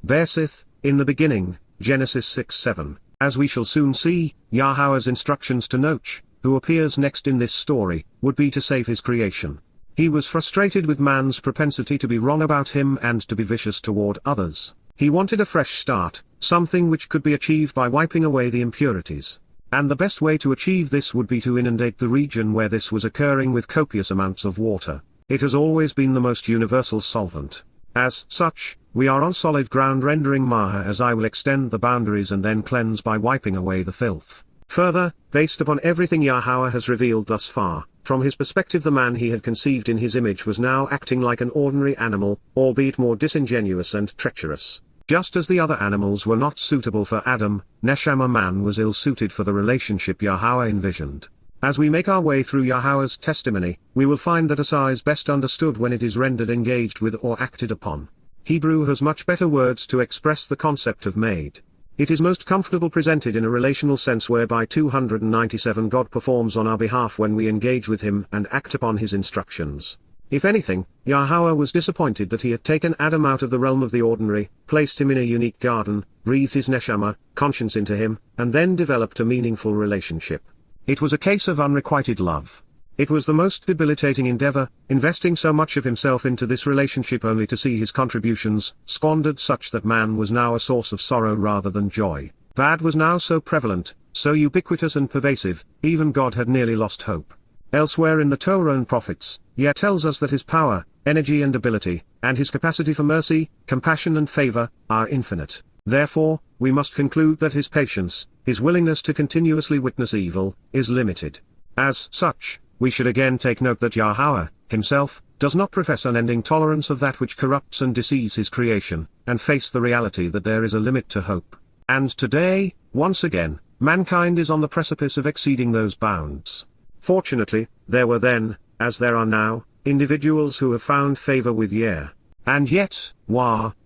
Bersith, in the beginning, Genesis 6:7, as we shall soon see, Yahweh's instructions to Noach, who appears next in this story, would be to save his creation. He was frustrated with man's propensity to be wrong about him and to be vicious toward others. He wanted a fresh start, something which could be achieved by wiping away the impurities. And the best way to achieve this would be to inundate the region where this was occurring with copious amounts of water. It has always been the most universal solvent. As such, we are on solid ground rendering Maha as I will extend the boundaries and then cleanse by wiping away the filth. Further, based upon everything Yahweh has revealed thus far, from his perspective the man he had conceived in his image was now acting like an ordinary animal, albeit more disingenuous and treacherous. Just as the other animals were not suitable for Adam, Neshama man was ill-suited for the relationship Yahweh envisioned. As we make our way through Yahweh's testimony, we will find that Asa is best understood when it is rendered engaged with or acted upon. Hebrew has much better words to express the concept of made. It is most comfortable presented in a relational sense whereby 297 God performs on our behalf when we engage with him and act upon his instructions. If anything, Yahweh was disappointed that he had taken Adam out of the realm of the ordinary, placed him in a unique garden, breathed his neshama, conscience into him, and then developed a meaningful relationship. It was a case of unrequited love. It was the most debilitating endeavor, investing so much of himself into this relationship only to see his contributions squandered such that man was now a source of sorrow rather than joy. Bad was now so prevalent, so ubiquitous and pervasive, even God had nearly lost hope. Elsewhere in the Torah and prophets, Yah tells us that his power, energy and ability, and his capacity for mercy, compassion and favor, are infinite. Therefore, we must conclude that his patience, his willingness to continuously witness evil, is limited. As such, we should again take note that Yahweh, himself, does not profess unending tolerance of that which corrupts and deceives his creation, and face the reality that there is a limit to hope. And today, once again, mankind is on the precipice of exceeding those bounds. Fortunately, there were then, as there are now, individuals who have found favor with Yah. And yet,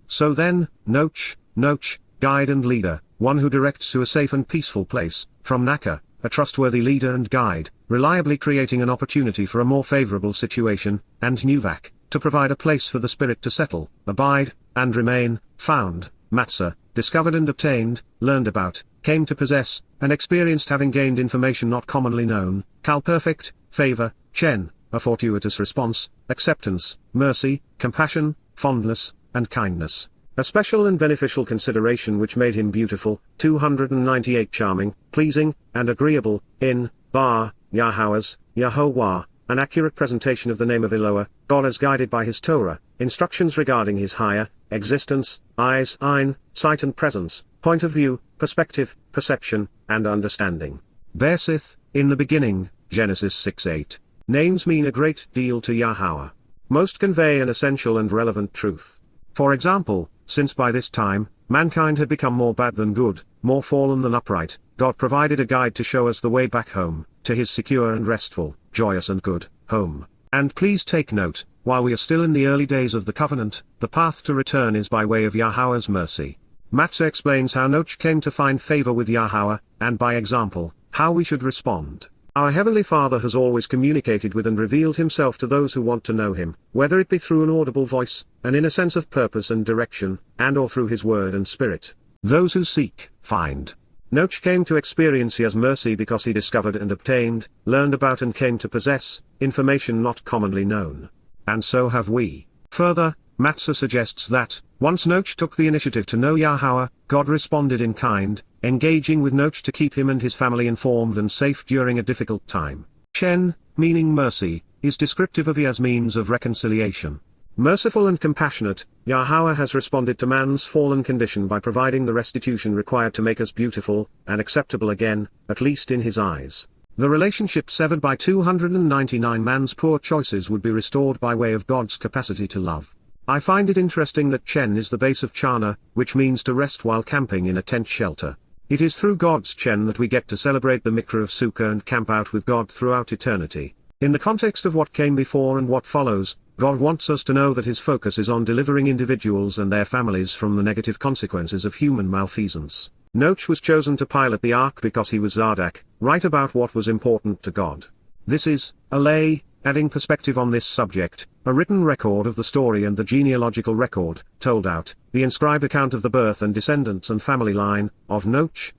so then, Noach, guide and leader, one who directs to a safe and peaceful place, from Naka, a trustworthy leader and guide, reliably creating an opportunity for a more favorable situation, and Nuvak, to provide a place for the spirit to settle, abide, and remain, found, Matzah, discovered and obtained, learned about, came to possess, and experienced having gained information not commonly known, perfect, favor, chen, a fortuitous response, acceptance, mercy, compassion, fondness, and kindness. A special and beneficial consideration which made him beautiful, 298 charming, pleasing, and agreeable, in, Yahweh's, Yahowah, an accurate presentation of the name of Eloah, God as guided by his Torah, instructions regarding his hayah, existence, eyes, ein, sight and presence, point of view, perspective, perception, and understanding. Bersith, in the beginning, Genesis 6:8. Names mean a great deal to Yahweh. Most convey an essential and relevant truth. For example, since by this time, mankind had become more bad than good, more fallen than upright, God provided a guide to show us the way back home, to his secure and restful, joyous and good, home. And please take note, while we are still in the early days of the covenant, the path to return is by way of Yahweh's mercy. Matzah explains how Noach came to find favor with Yahweh, and by example, how we should respond. Our Heavenly Father has always communicated with and revealed himself to those who want to know him, whether it be through an audible voice, an inner sense of purpose and direction, and or through his word and spirit. Those who seek, find. Noach came to experience Yah's mercy because he discovered and obtained, learned about and came to possess, information not commonly known. And so have we. Further, Matzah suggests that, once Noach took the initiative to know Yahweh, God responded in kind, engaging with Noach to keep him and his family informed and safe during a difficult time. Chen, meaning mercy, is descriptive of Yah's means of reconciliation. Merciful and compassionate, Yahweh has responded to man's fallen condition by providing the restitution required to make us beautiful and acceptable again, at least in his eyes. The relationship severed by 299 man's poor choices would be restored by way of God's capacity to love. I find it interesting that chen is the base of chana, which means to rest while camping in a tent shelter. It is through God's chen that we get to celebrate the mikra of Sukah and camp out with God throughout eternity. In the context of what came before and what follows, God wants us to know that his focus is on delivering individuals and their families from the negative consequences of human malfeasance. Noach was chosen to pilot the ark because he was Zardak, right about what was important to God. This is, a lay, adding perspective on this subject, a written record of the story and the genealogical record, told out, the inscribed account of the birth and descendants and family line, of Noach,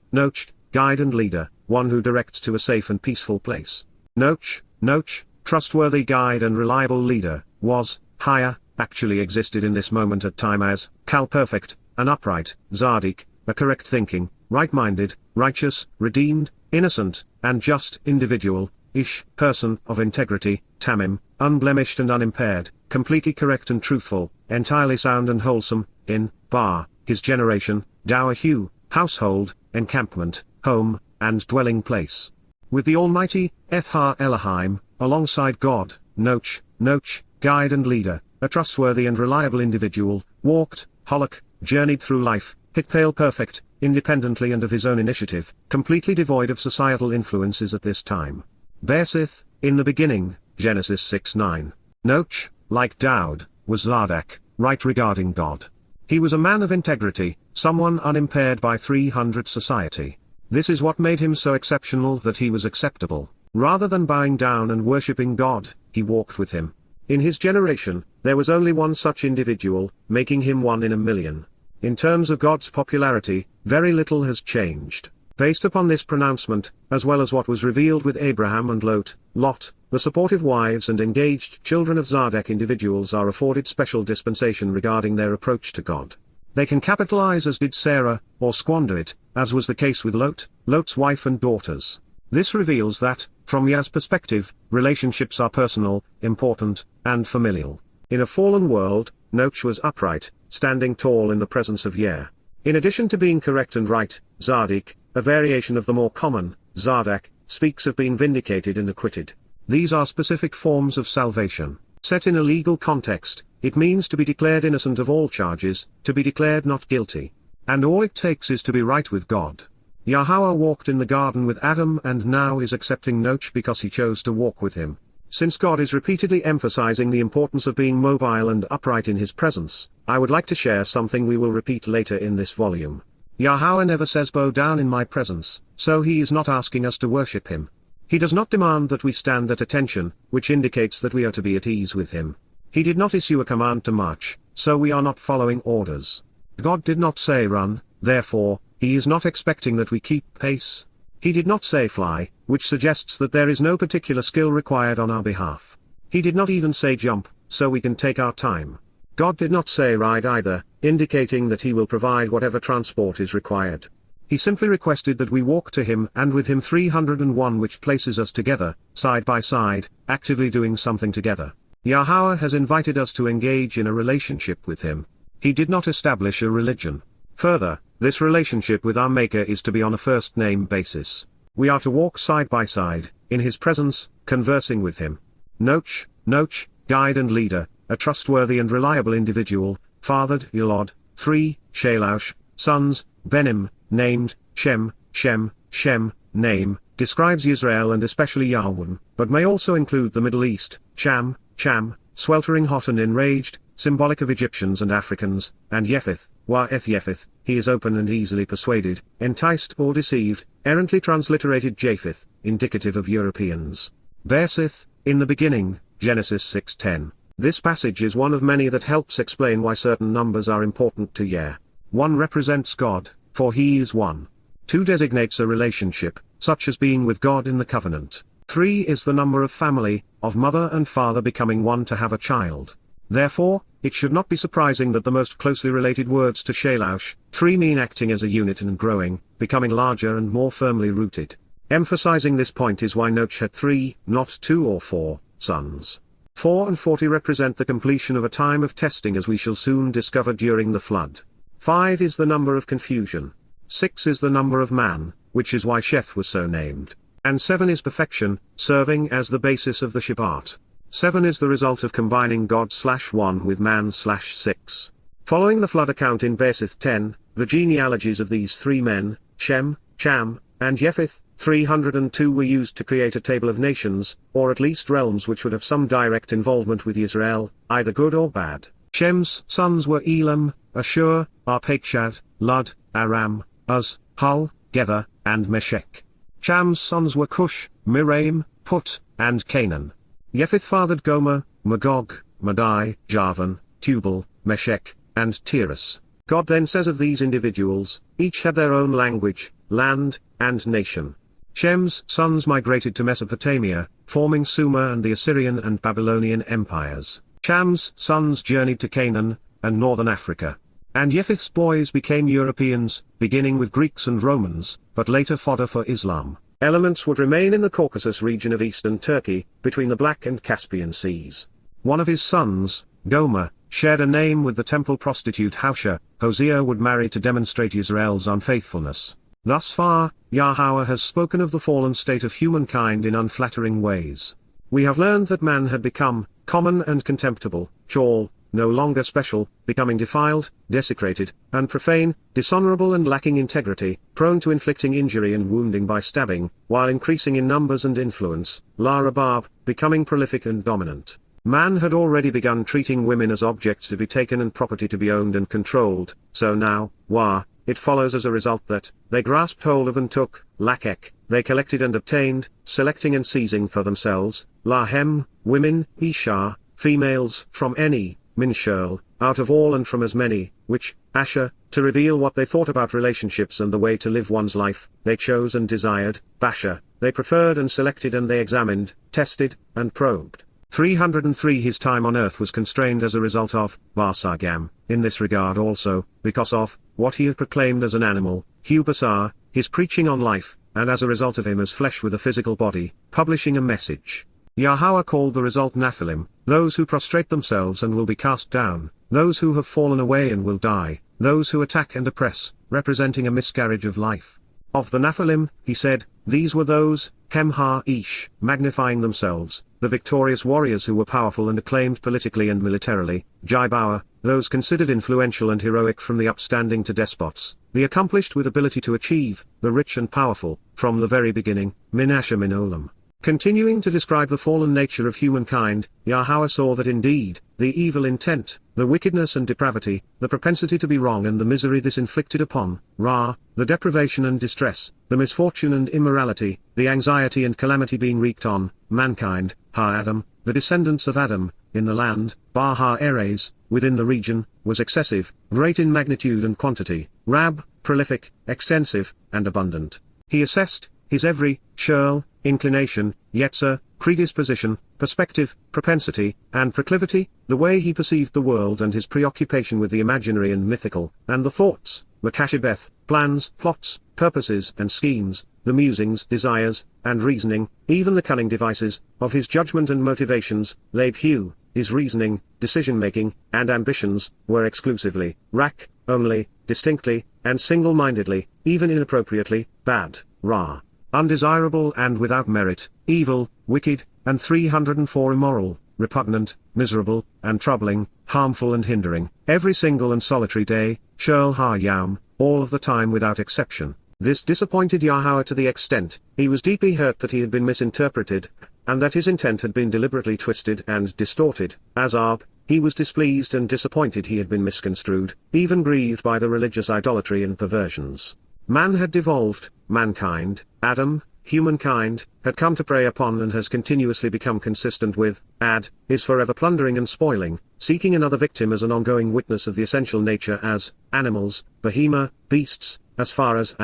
guide and leader, one who directs to a safe and peaceful place. Noach, trustworthy guide and reliable leader, was, hayah, actually existed in this moment at time as, perfect, an upright, zardik, a correct thinking, right-minded, righteous, redeemed, innocent, and just individual, person of integrity, tamim, unblemished and unimpaired, completely correct and truthful, entirely sound and wholesome, in, his generation, Dowrah, household, encampment, home, and dwelling place. With the Almighty, Elohim, alongside God, Noach, guide and leader, a trustworthy and reliable individual, walked, journeyed through life, hit pale perfect, independently and of his own initiative, completely devoid of societal influences at this time. Bersith, in the beginning, Genesis 6:9. Noach, like Dowd, was Zardak, right regarding God. He was a man of integrity, someone unimpaired by 300 society. This is what made him so exceptional that he was acceptable. Rather than bowing down and worshipping God, he walked with him. In his generation, there was only one such individual, making him one in a million. In terms of God's popularity, very little has changed. Based upon this pronouncement, as well as what was revealed with Abraham and Lot, the supportive wives and engaged children of Zardak individuals are afforded special dispensation regarding their approach to God. They can capitalize as did Sarah, or squander it, as was the case with Lot's wife and daughters. This reveals that, from Yah's perspective, relationships are personal, important, and familial. In a fallen world, Noach was upright, standing tall in the presence of Yah. In addition to being correct and right, Zardik, a variation of the more common, Zardak, speaks of being vindicated and acquitted. These are specific forms of salvation. Set in a legal context, it means to be declared innocent of all charges, to be declared not guilty. And all it takes is to be right with God. Yahowah walked in the garden with Adam and now is accepting Noach because he chose to walk with him. Since God is repeatedly emphasizing the importance of being mobile and upright in his presence, I would like to share something we will repeat later in this volume. Yahowah never says bow down in my presence, so he is not asking us to worship him. He does not demand that we stand at attention, which indicates that we are to be at ease with him. He did not issue a command to march, so we are not following orders. God did not say run, therefore, he is not expecting that we keep pace. He did not say fly, which suggests that there is no particular skill required on our behalf. He did not even say jump, so we can take our time. God did not say ride either, indicating that he will provide whatever transport is required. He simply requested that we walk to him and with him 301, which places us together, side by side, actively doing something together. Yahowah has invited us to engage in a relationship with him. He did not establish a religion. Further, this relationship with our Maker is to be on a first-name basis. We are to walk side by side, in his presence, conversing with him. Noach, guide and leader, a trustworthy and reliable individual, fathered Yalod, 3, Shalaush, sons, Benim, named, Shem, name, describes Israel and especially Yahweh, but may also include the Middle East, Cham, sweltering hot and enraged, symbolic of Egyptians and Africans, and Yefith, he is open and easily persuaded, enticed or deceived, errantly transliterated Japheth, indicative of Europeans. Bersith, in the beginning, Genesis 6:10. This passage is one of many that helps explain why certain numbers are important to Yah. 1 represents God, for he is one. 2 designates a relationship, such as being with God in the covenant. 3 is the number of family, of mother and father becoming one to have a child. Therefore, it should not be surprising that the most closely related words to Shalaush, 3 mean acting as a unit and growing, becoming larger and more firmly rooted. Emphasizing this point is why Noach had 3, not 2 or 4, sons. 4 and 40 represent the completion of a time of testing, as we shall soon discover during the flood. 5 is the number of confusion. 6 is the number of man, which is why Sheth was so named. And 7 is perfection, serving as the basis of the Shabat. 7 is the result of combining God/1 with man/6. Following the flood account in Bersith 10, the genealogies of these 3 men, Shem, Cham, and Yefith, 302 were used to create a table of nations, or at least realms which would have some direct involvement with Israel, either good or bad. Shem's sons were Elam, Ashur, Arpachshad, Lud, Aram, Uz, Hul, Gether, and Meshech. Cham's sons were Cush, Miraim, Put, and Canaan. Japheth fathered Gomer, Magog, Madai, Javan, Tubal, Meshech, and Tiras. God then says of these individuals, each had their own language, land, and nation. Shem's sons migrated to Mesopotamia, forming Sumer and the Assyrian and Babylonian empires. Cham's sons journeyed to Canaan, and northern Africa. And Japheth's boys became Europeans, beginning with Greeks and Romans, but later fodder for Islam. Elements would remain in the Caucasus region of eastern Turkey, between the Black and Caspian seas. One of his sons, Gomer, shared a name with the temple prostitute Haushah. Hosea would marry to demonstrate Israel's unfaithfulness. Thus far, Yahowah has spoken of the fallen state of humankind in unflattering ways. We have learned that man had become common and contemptible, chal, no longer special, becoming defiled, desecrated, and profane, dishonorable and lacking integrity, prone to inflicting injury and wounding by stabbing, while increasing in numbers and influence, la rabab, becoming prolific and dominant. Man had already begun treating women as objects to be taken and property to be owned and controlled, so now, it follows as a result that, they grasped hold of and took, lakek, they collected and obtained, selecting and seizing for themselves, lahem, women, isha, females, from any, minshel, out of all and from as many, which, asher, to reveal what they thought about relationships and the way to live one's life, they chose and desired, basher, they preferred and selected and they examined, tested, and probed. 303 His time on earth was constrained as a result of, Barsagam, in this regard also, because of, what he had proclaimed as an animal, Hubasar, his preaching on life, and as a result of him as flesh with a physical body, publishing a message. Yahowah called the result Nephilim, those who prostrate themselves and will be cast down, those who have fallen away and will die, those who attack and oppress, representing a miscarriage of life. Of the Nephilim, he said, these were those, Hem-ha-ish, magnifying themselves, the victorious warriors who were powerful and acclaimed politically and militarily, gibowr, those considered influential and heroic from the upstanding to despots, the accomplished with ability to achieve, the rich and powerful, from the very beginning, minasha min olam. Continuing to describe the fallen nature of humankind, Yahowah saw that indeed, the evil intent, the wickedness and depravity, the propensity to be wrong and the misery this inflicted upon, the deprivation and distress, the misfortune and immorality, the anxiety and calamity being wreaked on, mankind, Adam, the descendants of Adam, in the land, Eres, within the region, was excessive, great in magnitude and quantity, prolific, extensive, and abundant. He assessed, his every, inclination, yetzer, predisposition, perspective, propensity, and proclivity, the way he perceived the world and his preoccupation with the imaginary and mythical, and the thoughts, Makashibeth, plans, plots, purposes and schemes, the musings, desires, and reasoning, even the cunning devices, of his judgment and motivations, Leibhu, his reasoning, decision-making, and ambitions, were exclusively, only, distinctly, and single-mindedly, even inappropriately, bad, undesirable and without merit, evil, wicked, and 304 immoral, repugnant, miserable, and troubling, harmful and hindering, every single and solitary day, hayam, all of the time without exception. This disappointed Yahowah to the extent, he was deeply hurt that he had been misinterpreted, and that his intent had been deliberately twisted and distorted. He was displeased and disappointed he had been misconstrued, even grieved by the religious idolatry and perversions. Man had devolved, mankind, Adam, humankind, had come to prey upon and has continuously become consistent with, is forever plundering and spoiling, seeking another victim as an ongoing witness of the essential nature as, animals, behema, beasts, as far as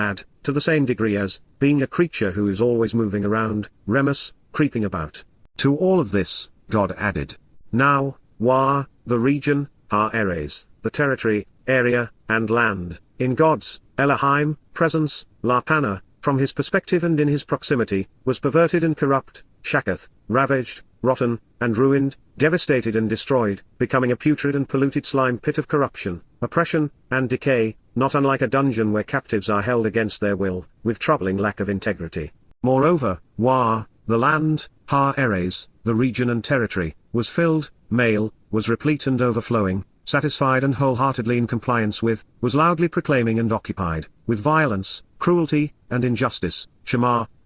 to the same degree as, being a creature who is always moving around, remus, creeping about. To all of this, God added. Now, the region, Eres, the territory, area, and land, in God's, Elohim, presence, Lapana, from his perspective and in his proximity, was perverted and corrupt, Shakath, ravaged, rotten, and ruined, devastated and destroyed, becoming a putrid and polluted slime pit of corruption, oppression, and decay, not unlike a dungeon where captives are held against their will, with troubling lack of integrity. Moreover, the land, Eres, the region and territory, was filled, was replete and overflowing, satisfied and wholeheartedly in compliance with, was loudly proclaiming and occupied, with violence, cruelty, and injustice,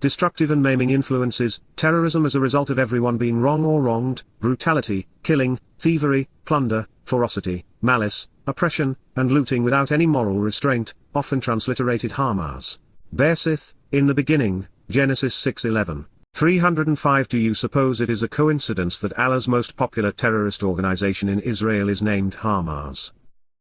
destructive and maiming influences, terrorism as a result of everyone being wrong or wronged, brutality, killing, thievery, plunder, ferocity, malice, oppression, and looting without any moral restraint, often transliterated Hamas. Bersith, in the beginning, Genesis 6:11. 305. Do you suppose it is a coincidence that Allah's most popular terrorist organization in Israel is named Hamas?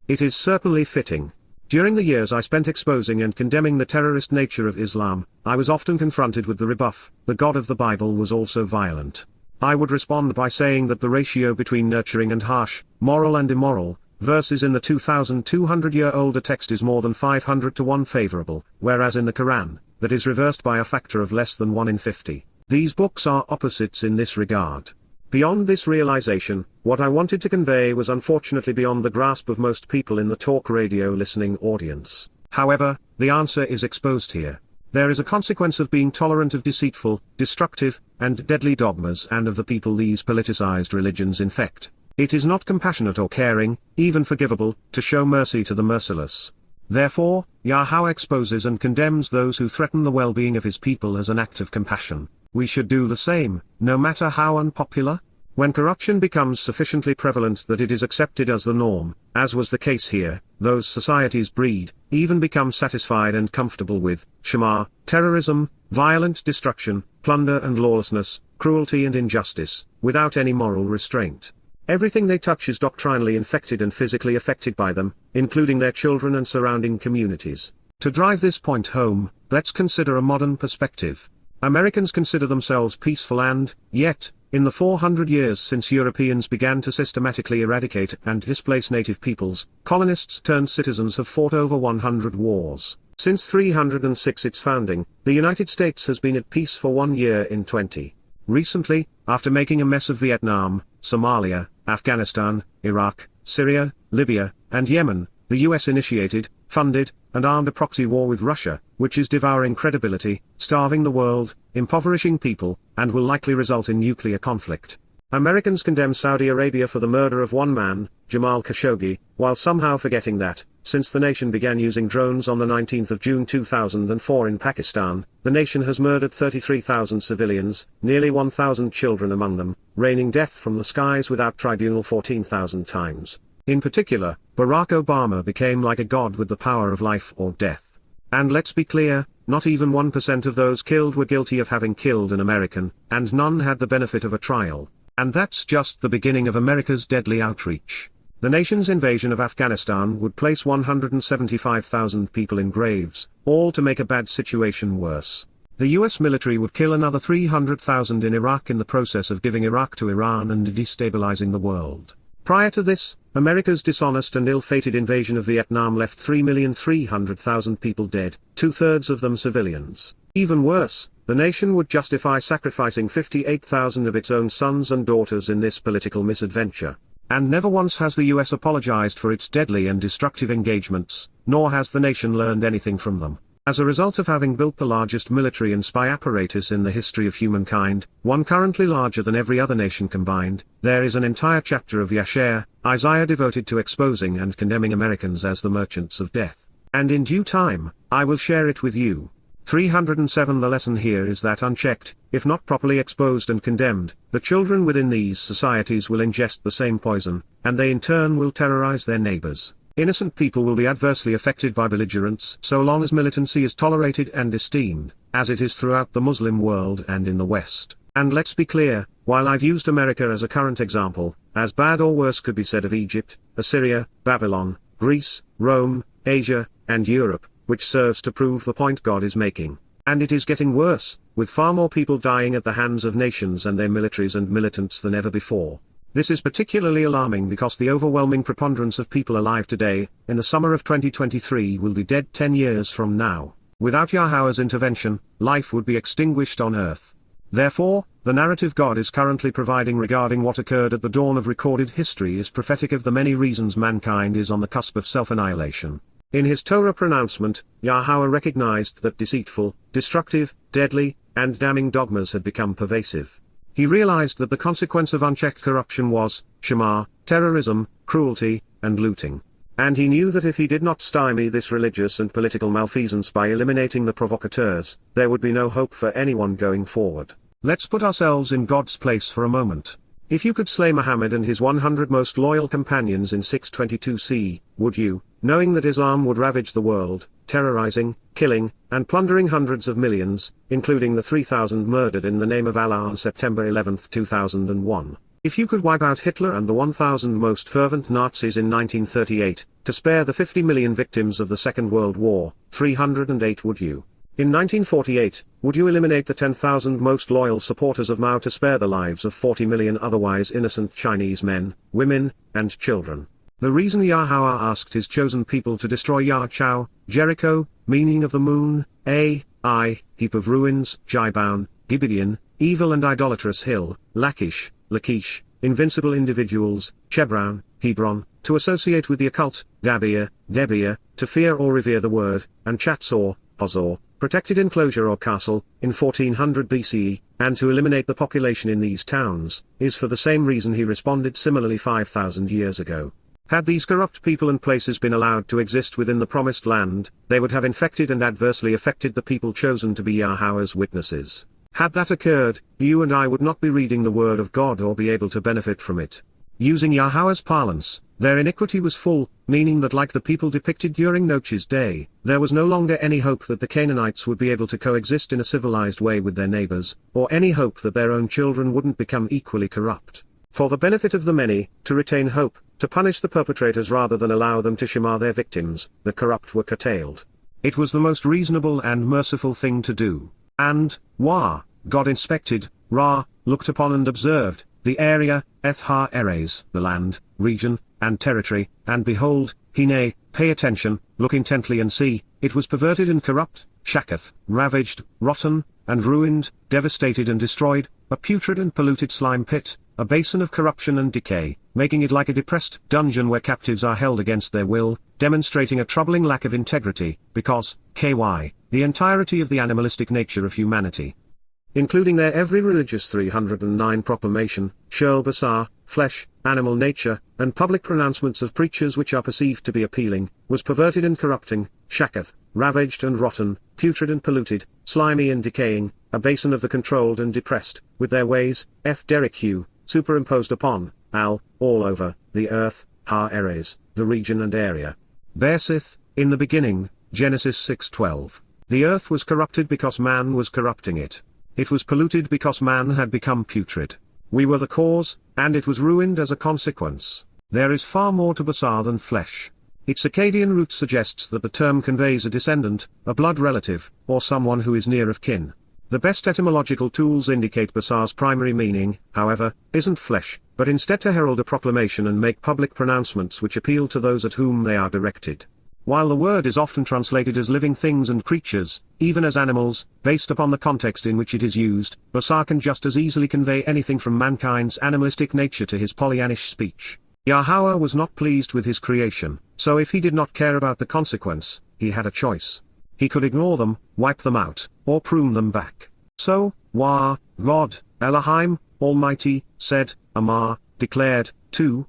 It is certainly fitting. During the years I spent exposing and condemning the terrorist nature of Islam, I was often confronted with the rebuff: the God of the Bible was also violent. I would respond by saying that the ratio between nurturing and harsh, moral and immoral, verses in the 2,200-year-older text is more than 500 to 1 favorable, whereas in the Quran, that is reversed by a factor of less than 1 in 50. These books are opposites in this regard. Beyond this realization, what I wanted to convey was unfortunately beyond the grasp of most people in the talk radio listening audience. However, the answer is exposed here. There is a consequence of being tolerant of deceitful, destructive, and deadly dogmas and of the people these politicized religions infect. It is not compassionate or caring, even forgivable, to show mercy to the merciless. Therefore, Yahweh exposes and condemns those who threaten the well-being of his people as an act of compassion. We should do the same, no matter how unpopular. When corruption becomes sufficiently prevalent that it is accepted as the norm, as was the case here, those societies breed, even become satisfied and comfortable with, Shema, terrorism, violent destruction, plunder and lawlessness, cruelty and injustice, without any moral restraint. Everything they touch is doctrinally infected and physically affected by them, including their children and surrounding communities. To drive this point home, let's consider a modern perspective. Americans consider themselves peaceful and, yet, in the 400 years since Europeans began to systematically eradicate and displace native peoples, colonists turned citizens have fought over 100 wars. Since 306 its founding, the United States has been at peace for 1 year in 20. Recently, after making a mess of Vietnam, Somalia, Afghanistan, Iraq, Syria, Libya, and Yemen, the US initiated, funded, and armed a proxy war with Russia, which is devouring credibility, starving the world, impoverishing people, and will likely result in nuclear conflict. Americans condemn Saudi Arabia for the murder of one man, Jamal Khashoggi, while somehow forgetting that, since the nation began using drones on the 19th of June 2004 in Pakistan, the nation has murdered 33,000 civilians, nearly 1,000 children among them, raining death from the skies without tribunal 14,000 times. In particular, Barack Obama became like a god with the power of life or death. And let's be clear, not even 1% of those killed were guilty of having killed an American, and none had the benefit of a trial. And that's just the beginning of America's deadly outreach. The nation's invasion of Afghanistan would place 175,000 people in graves, all to make a bad situation worse. The US military would kill another 300,000 in Iraq in the process of giving Iraq to Iran and destabilizing the world. Prior to this, America's dishonest and ill-fated invasion of Vietnam left 3,300,000 people dead, 2/3 of them civilians. Even worse, the nation would justify sacrificing 58,000 of its own sons and daughters in this political misadventure. And never once has the US apologized for its deadly and destructive engagements, nor has the nation learned anything from them. As a result of having built the largest military and spy apparatus in the history of humankind, one currently larger than every other nation combined, there is an entire chapter of Yasha'yah, Isaiah devoted to exposing and condemning Americans as the merchants of death. And in due time, I will share it with you. 307 The lesson here is that unchecked, if not properly exposed and condemned, the children within these societies will ingest the same poison, and they in turn will terrorize their neighbors. Innocent people will be adversely affected by belligerents so long as militancy is tolerated and esteemed, as it is throughout the Muslim world and in the West. And let's be clear, while I've used America as a current example, as bad or worse could be said of Egypt, Assyria, Babylon, Greece, Rome, Asia, and Europe, which serves to prove the point God is making. And it is getting worse, with far more people dying at the hands of nations and their militaries and militants than ever before. This is particularly alarming because the overwhelming preponderance of people alive today, in the summer of 2023, will be dead 10 years from now. Without Yahweh's intervention, life would be extinguished on earth. Therefore, the narrative God is currently providing regarding what occurred at the dawn of recorded history is prophetic of the many reasons mankind is on the cusp of self-annihilation. In his Torah pronouncement, Yahweh recognized that deceitful, destructive, deadly, and damning dogmas had become pervasive. He realized that the consequence of unchecked corruption was, Shema, terrorism, cruelty, and looting. And he knew that if he did not stymie this religious and political malfeasance by eliminating the provocateurs, there would be no hope for anyone going forward. Let's put ourselves in God's place for a moment. If you could slay Muhammad and his 100 most loyal companions in 622 C, would you, knowing that Islam would ravage the world, terrorizing, killing, and plundering hundreds of millions, including the 3,000 murdered in the name of Allah on September 11, 2001. If you could wipe out Hitler and the 1,000 most fervent Nazis in 1938, to spare the 50 million victims of the Second World War, 308 would you? In 1948, would you eliminate the 10,000 most loyal supporters of Mao to spare the lives of 40 million otherwise innocent Chinese men, women, and children? The reason Yahowah asked his chosen people to destroy Yasha'yah, Jericho, meaning of the moon, heap of ruins, Gibowr, Gibeon, evil and idolatrous hill, Lachish, invincible individuals, Hebron, to associate with the occult, Debir, to fear or revere the word, and Chatzor, Pozor, protected enclosure or castle, in 1400 BCE, and to eliminate the population in these towns, is for the same reason he responded similarly 5,000 years ago. Had these corrupt people and places been allowed to exist within the promised land, they would have infected and adversely affected the people chosen to be Yahowah's witnesses. Had that occurred, you and I would not be reading the word of God or be able to benefit from it. Using Yahowah's parlance, their iniquity was full, meaning that like the people depicted during Noach's day, there was no longer any hope that the Canaanites would be able to coexist in a civilized way with their neighbors, or any hope that their own children wouldn't become equally corrupt. For the benefit of the many, to retain hope, to punish the perpetrators rather than allow them to shema their victims, the corrupt were curtailed. It was the most reasonable and merciful thing to do. And, God inspected, looked upon and observed, the area, the land, region, and territory, and behold, pay attention, look intently and see, it was perverted and corrupt, ravaged, rotten, and ruined, devastated and destroyed, a putrid and polluted slime pit, a basin of corruption and decay, making it like a depressed dungeon where captives are held against their will, demonstrating a troubling lack of integrity, because, the entirety of the animalistic nature of humanity, including their every religious 309 proclamation, basar, flesh, animal nature, and public pronouncements of preachers which are perceived to be appealing, was perverted and corrupting, ravaged and rotten, putrid and polluted, slimy and decaying, a basin of the controlled and depressed, with their ways, superimposed upon, all over, the earth, the region and area. Bersith, in the beginning, Genesis 6:12. The earth was corrupted because man was corrupting it. It was polluted because man had become putrid. We were the cause, and it was ruined as a consequence. There is far more to basar than flesh. Its Akkadian root suggests that the term conveys a descendant, a blood relative, or someone who is near of kin. The best etymological tools indicate basar's primary meaning, however, isn't flesh, but instead to herald a proclamation and make public pronouncements which appeal to those at whom they are directed. While the word is often translated as living things and creatures, even as animals, based upon the context in which it is used, basar can just as easily convey anything from mankind's animalistic nature to his Pollyannish speech. Yahowah was not pleased with his creation, so if he did not care about the consequence, he had a choice. He could ignore them, wipe them out, or prune them back. So, God, Elohim, Almighty, said, Amar, declared, to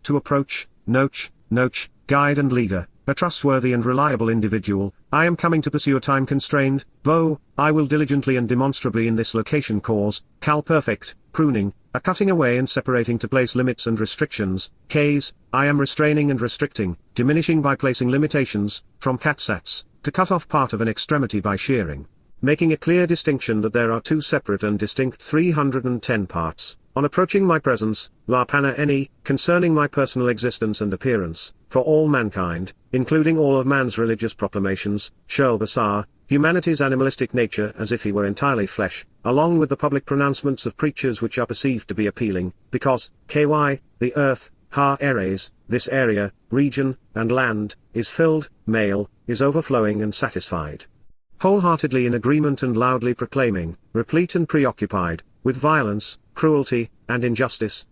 approach, Noach, guide and leader, a trustworthy and reliable individual, I am coming to pursue a time-constrained bow, I will diligently and demonstrably in this location cause, perfect, pruning, a cutting away and separating to place limits and restrictions, I am restraining and restricting, diminishing by placing limitations, from katsats, to cut off part of an extremity by shearing. Making a clear distinction that there are two separate and distinct 310 parts, on approaching my presence, la pana eni, concerning my personal existence and appearance, for all mankind, including all of man's religious proclamations, basar, humanity's animalistic nature as if he were entirely flesh, along with the public pronouncements of preachers which are perceived to be appealing, because, the earth, this area, region, and land, is filled, male, is overflowing and satisfied. Wholeheartedly in agreement and loudly proclaiming, replete and preoccupied, with violence, cruelty, and injustice,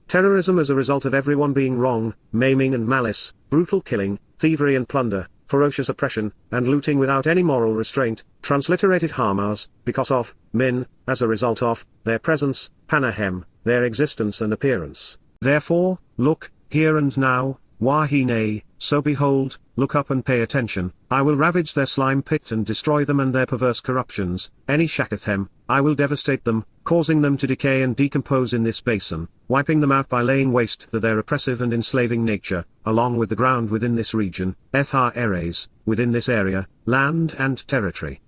terrorism as a result of everyone being wrong, maiming and malice, brutal killing, thievery and plunder, ferocious oppression, and looting without any moral restraint, transliterated hamas, because of, min, as a result of, their presence, panahem, their existence and appearance. Therefore, look, here and now, Wahine, so behold, look up and pay attention, I will ravage their slime pit and destroy them and their perverse corruptions, any Shakathem, I will devastate them, causing them to decay and decompose in this basin, wiping them out by laying waste to their oppressive and enslaving nature, along with the ground within this region, Ethar Eres, within this area, land and territory.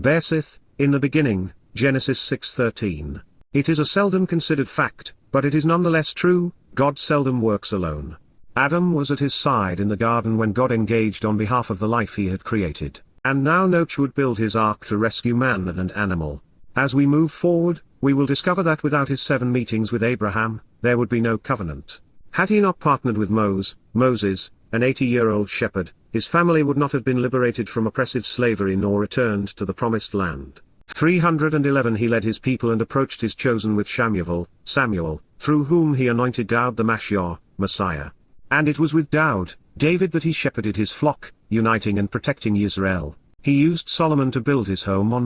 Bersith, in the beginning, Genesis 6:13. It is a seldom considered fact, but it is nonetheless true, God seldom works alone. Adam was at his side in the garden when God engaged on behalf of the life he had created, and now Noach would build his ark to rescue man and animal. As we move forward, we will discover that without his 7 meetings with Abraham, there would be no covenant. Had he not partnered with Moses, an 80-year-old shepherd, his family would not have been liberated from oppressive slavery nor returned to the promised land. 311 He led his people and approached his chosen with Samuel, through whom he anointed Dowd the Mashiach, Messiah. And it was with Dowd, David that he shepherded his flock, uniting and protecting Israel. He used Solomon to build his home on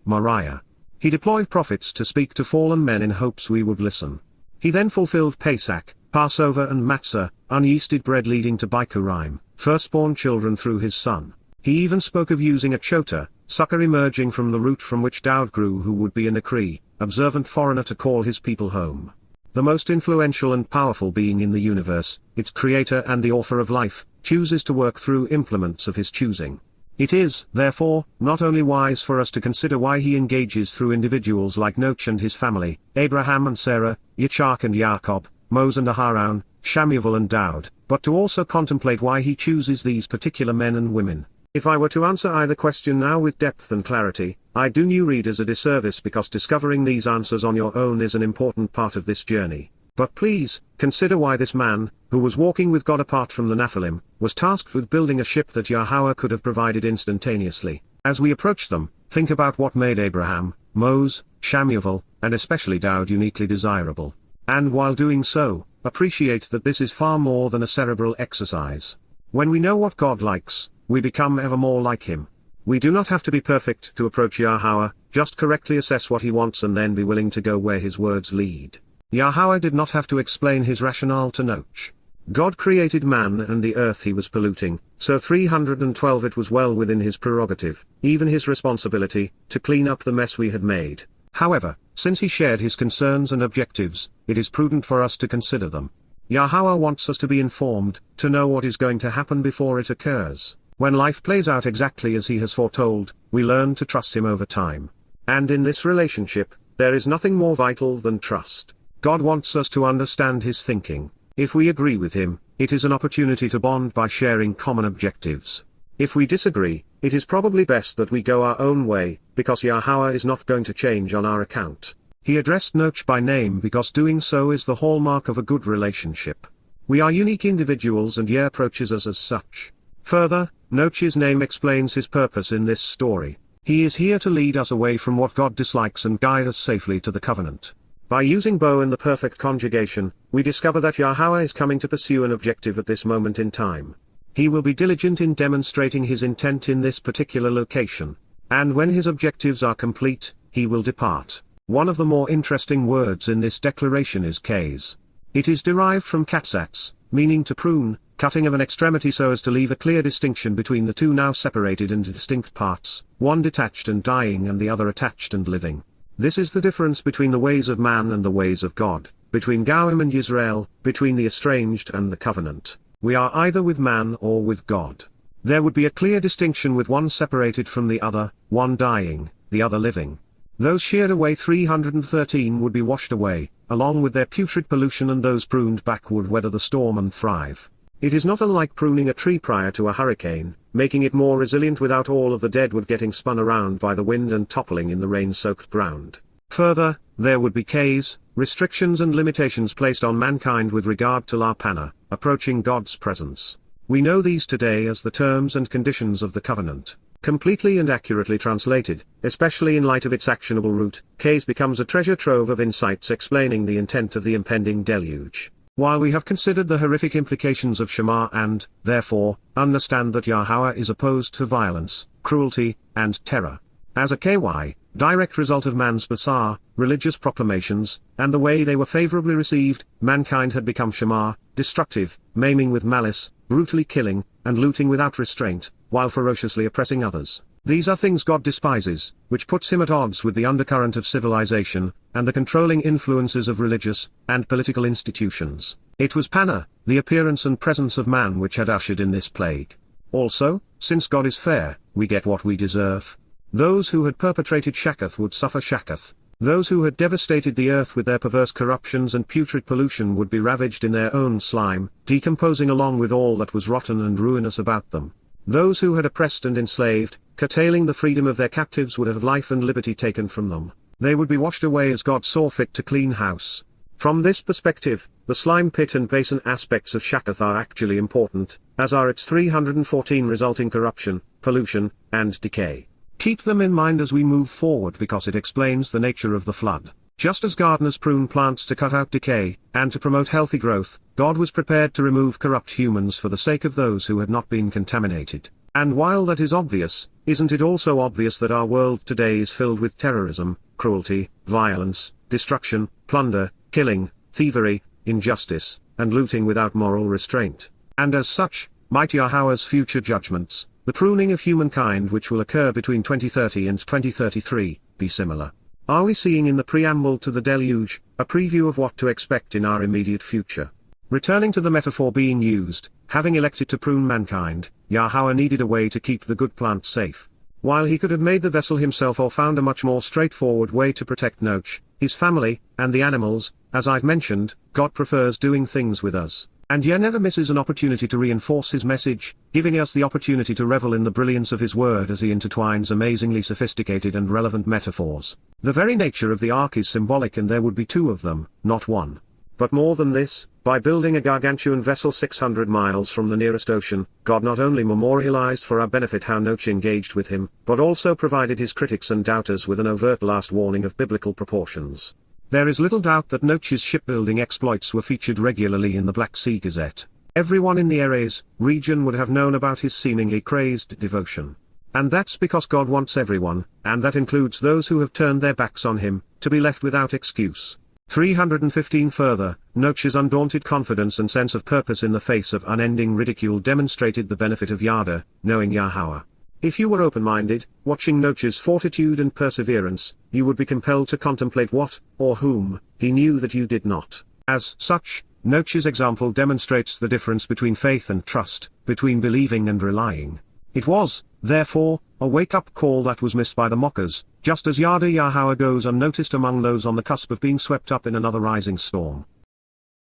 Moriah. He deployed prophets to speak to fallen men in hopes we would listen. He then fulfilled Pesach, Passover and Matzah, unyeasted bread leading to Bikurim, firstborn children through his son. He even spoke of using a chota, sucker emerging from the root from which Dowd grew, who would be a Nakri, observant foreigner, to call his people home. The most influential and powerful being in the universe, its creator and the author of life, chooses to work through implements of his choosing. It is, therefore, not only wise for us to consider why he engages through individuals like Noach and his family, Abraham and Sarah, Yitzhak and Jacob, Moses and Aharon, Shamuel and Dowd, but to also contemplate why he chooses these particular men and women. If I were to answer either question now with depth and clarity, I do new readers a disservice, because discovering these answers on your own is an important part of this journey. But please, consider why this man, who was walking with God apart from the Nephilim, was tasked with building a ship that Yahowah could have provided instantaneously. As we approach them, think about what made Abraham, Moses, Shamuel, and especially Dowd uniquely desirable. And while doing so, appreciate that this is far more than a cerebral exercise. When we know what God likes, we become ever more like him. We do not have to be perfect to approach Yahowah, just correctly assess what he wants and then be willing to go where his words lead. Yahowah did not have to explain his rationale to Noach. God created man and the earth he was polluting, so 312 it was well within his prerogative, even his responsibility, to clean up the mess we had made. However, since he shared his concerns and objectives, it is prudent for us to consider them. Yahowah wants us to be informed, to know what is going to happen before it occurs. When life plays out exactly as he has foretold, we learn to trust him over time. And in this relationship, there is nothing more vital than trust. God wants us to understand his thinking. If we agree with him, it is an opportunity to bond by sharing common objectives. If we disagree, it is probably best that we go our own way, because Yahowah is not going to change on our account. He addressed Noach by name because doing so is the hallmark of a good relationship. We are unique individuals and Yah approaches us as such. Further, Noach's name explains his purpose in this story. He is here to lead us away from what God dislikes and guide us safely to the covenant. By using bow in the perfect conjugation, we discover that Yahowah is coming to pursue an objective at this moment in time. He will be diligent in demonstrating his intent in this particular location. And when his objectives are complete, he will depart. One of the more interesting words in this declaration is kays. It is derived from katsats, meaning to prune, cutting of an extremity so as to leave a clear distinction between the two now separated and distinct parts, one detached and dying and the other attached and living. This is the difference between the ways of man and the ways of God, between Goim and Yisrael, between the estranged and the covenant. We are either with man or with God. There would be a clear distinction with one separated from the other, one dying, the other living. Those sheared away 313 would be washed away, along with their putrid pollution, and those pruned back would weather the storm and thrive. It is not unlike pruning a tree prior to a hurricane, making it more resilient without all of the deadwood getting spun around by the wind and toppling in the rain-soaked ground. Further, there would be kays, restrictions and limitations placed on mankind with regard to la pana, approaching God's presence. We know these today as the terms and conditions of the covenant. Completely and accurately translated, especially in light of its actionable root, kays becomes a treasure trove of insights explaining the intent of the impending deluge. While we have considered the horrific implications of Shema and, therefore, understand that Yahowah is opposed to violence, cruelty, and terror. As a direct result of man's bizarre, religious proclamations, and the way they were favorably received, mankind had become Shema, destructive, maiming with malice, brutally killing, and looting without restraint, while ferociously oppressing others. These are things God despises, which puts him at odds with the undercurrent of civilization, and the controlling influences of religious and political institutions. It was Panna, the appearance and presence of man, which had ushered in this plague. Also, since God is fair, we get what we deserve. Those who had perpetrated Shakath would suffer Shakath. Those who had devastated the earth with their perverse corruptions and putrid pollution would be ravaged in their own slime, decomposing along with all that was rotten and ruinous about them. Those who had oppressed and enslaved, curtailing the freedom of their captives, would have life and liberty taken from them. They would be washed away as God saw fit to clean house. From this perspective, the slime pit and basin aspects of Shakath are actually important, as are its 314 resulting corruption, pollution, and decay. Keep them in mind as we move forward, because it explains the nature of the flood. Just as gardeners prune plants to cut out decay, and to promote healthy growth, God was prepared to remove corrupt humans for the sake of those who had not been contaminated. And while that is obvious, isn't it also obvious that our world today is filled with terrorism, cruelty, violence, destruction, plunder, killing, thievery, injustice, and looting without moral restraint? And as such, might Yahweh's future judgments, the pruning of humankind which will occur between 2030 and 2033, be similar? Are we seeing in the preamble to the deluge, a preview of what to expect in our immediate future? Returning to the metaphor being used, having elected to prune mankind, Yahweh needed a way to keep the good plant safe. While he could have made the vessel himself or found a much more straightforward way to protect Noach, his family, and the animals, as I've mentioned, God prefers doing things with us. And Yah never misses an opportunity to reinforce his message, giving us the opportunity to revel in the brilliance of his word as he intertwines amazingly sophisticated and relevant metaphors. The very nature of the ark is symbolic, and there would be two of them, not one. But more than this, by building a gargantuan vessel 600 miles from the nearest ocean, God not only memorialized for our benefit how Noach engaged with him, but also provided his critics and doubters with an overt last warning of biblical proportions. There is little doubt that Noach's shipbuilding exploits were featured regularly in the Black Sea Gazette. Everyone in the Erez region would have known about his seemingly crazed devotion. And that's because God wants everyone, and that includes those who have turned their backs on him, to be left without excuse. 315 Further, Noach's undaunted confidence and sense of purpose in the face of unending ridicule demonstrated the benefit of Yada, knowing Yahowah. If you were open-minded, watching Noach's fortitude and perseverance, you would be compelled to contemplate what, or whom, he knew that you did not. As such, Noach's example demonstrates the difference between faith and trust, between believing and relying. It was, therefore, a wake-up call that was missed by the mockers, just as Yada Yahowah goes unnoticed among those on the cusp of being swept up in another rising storm.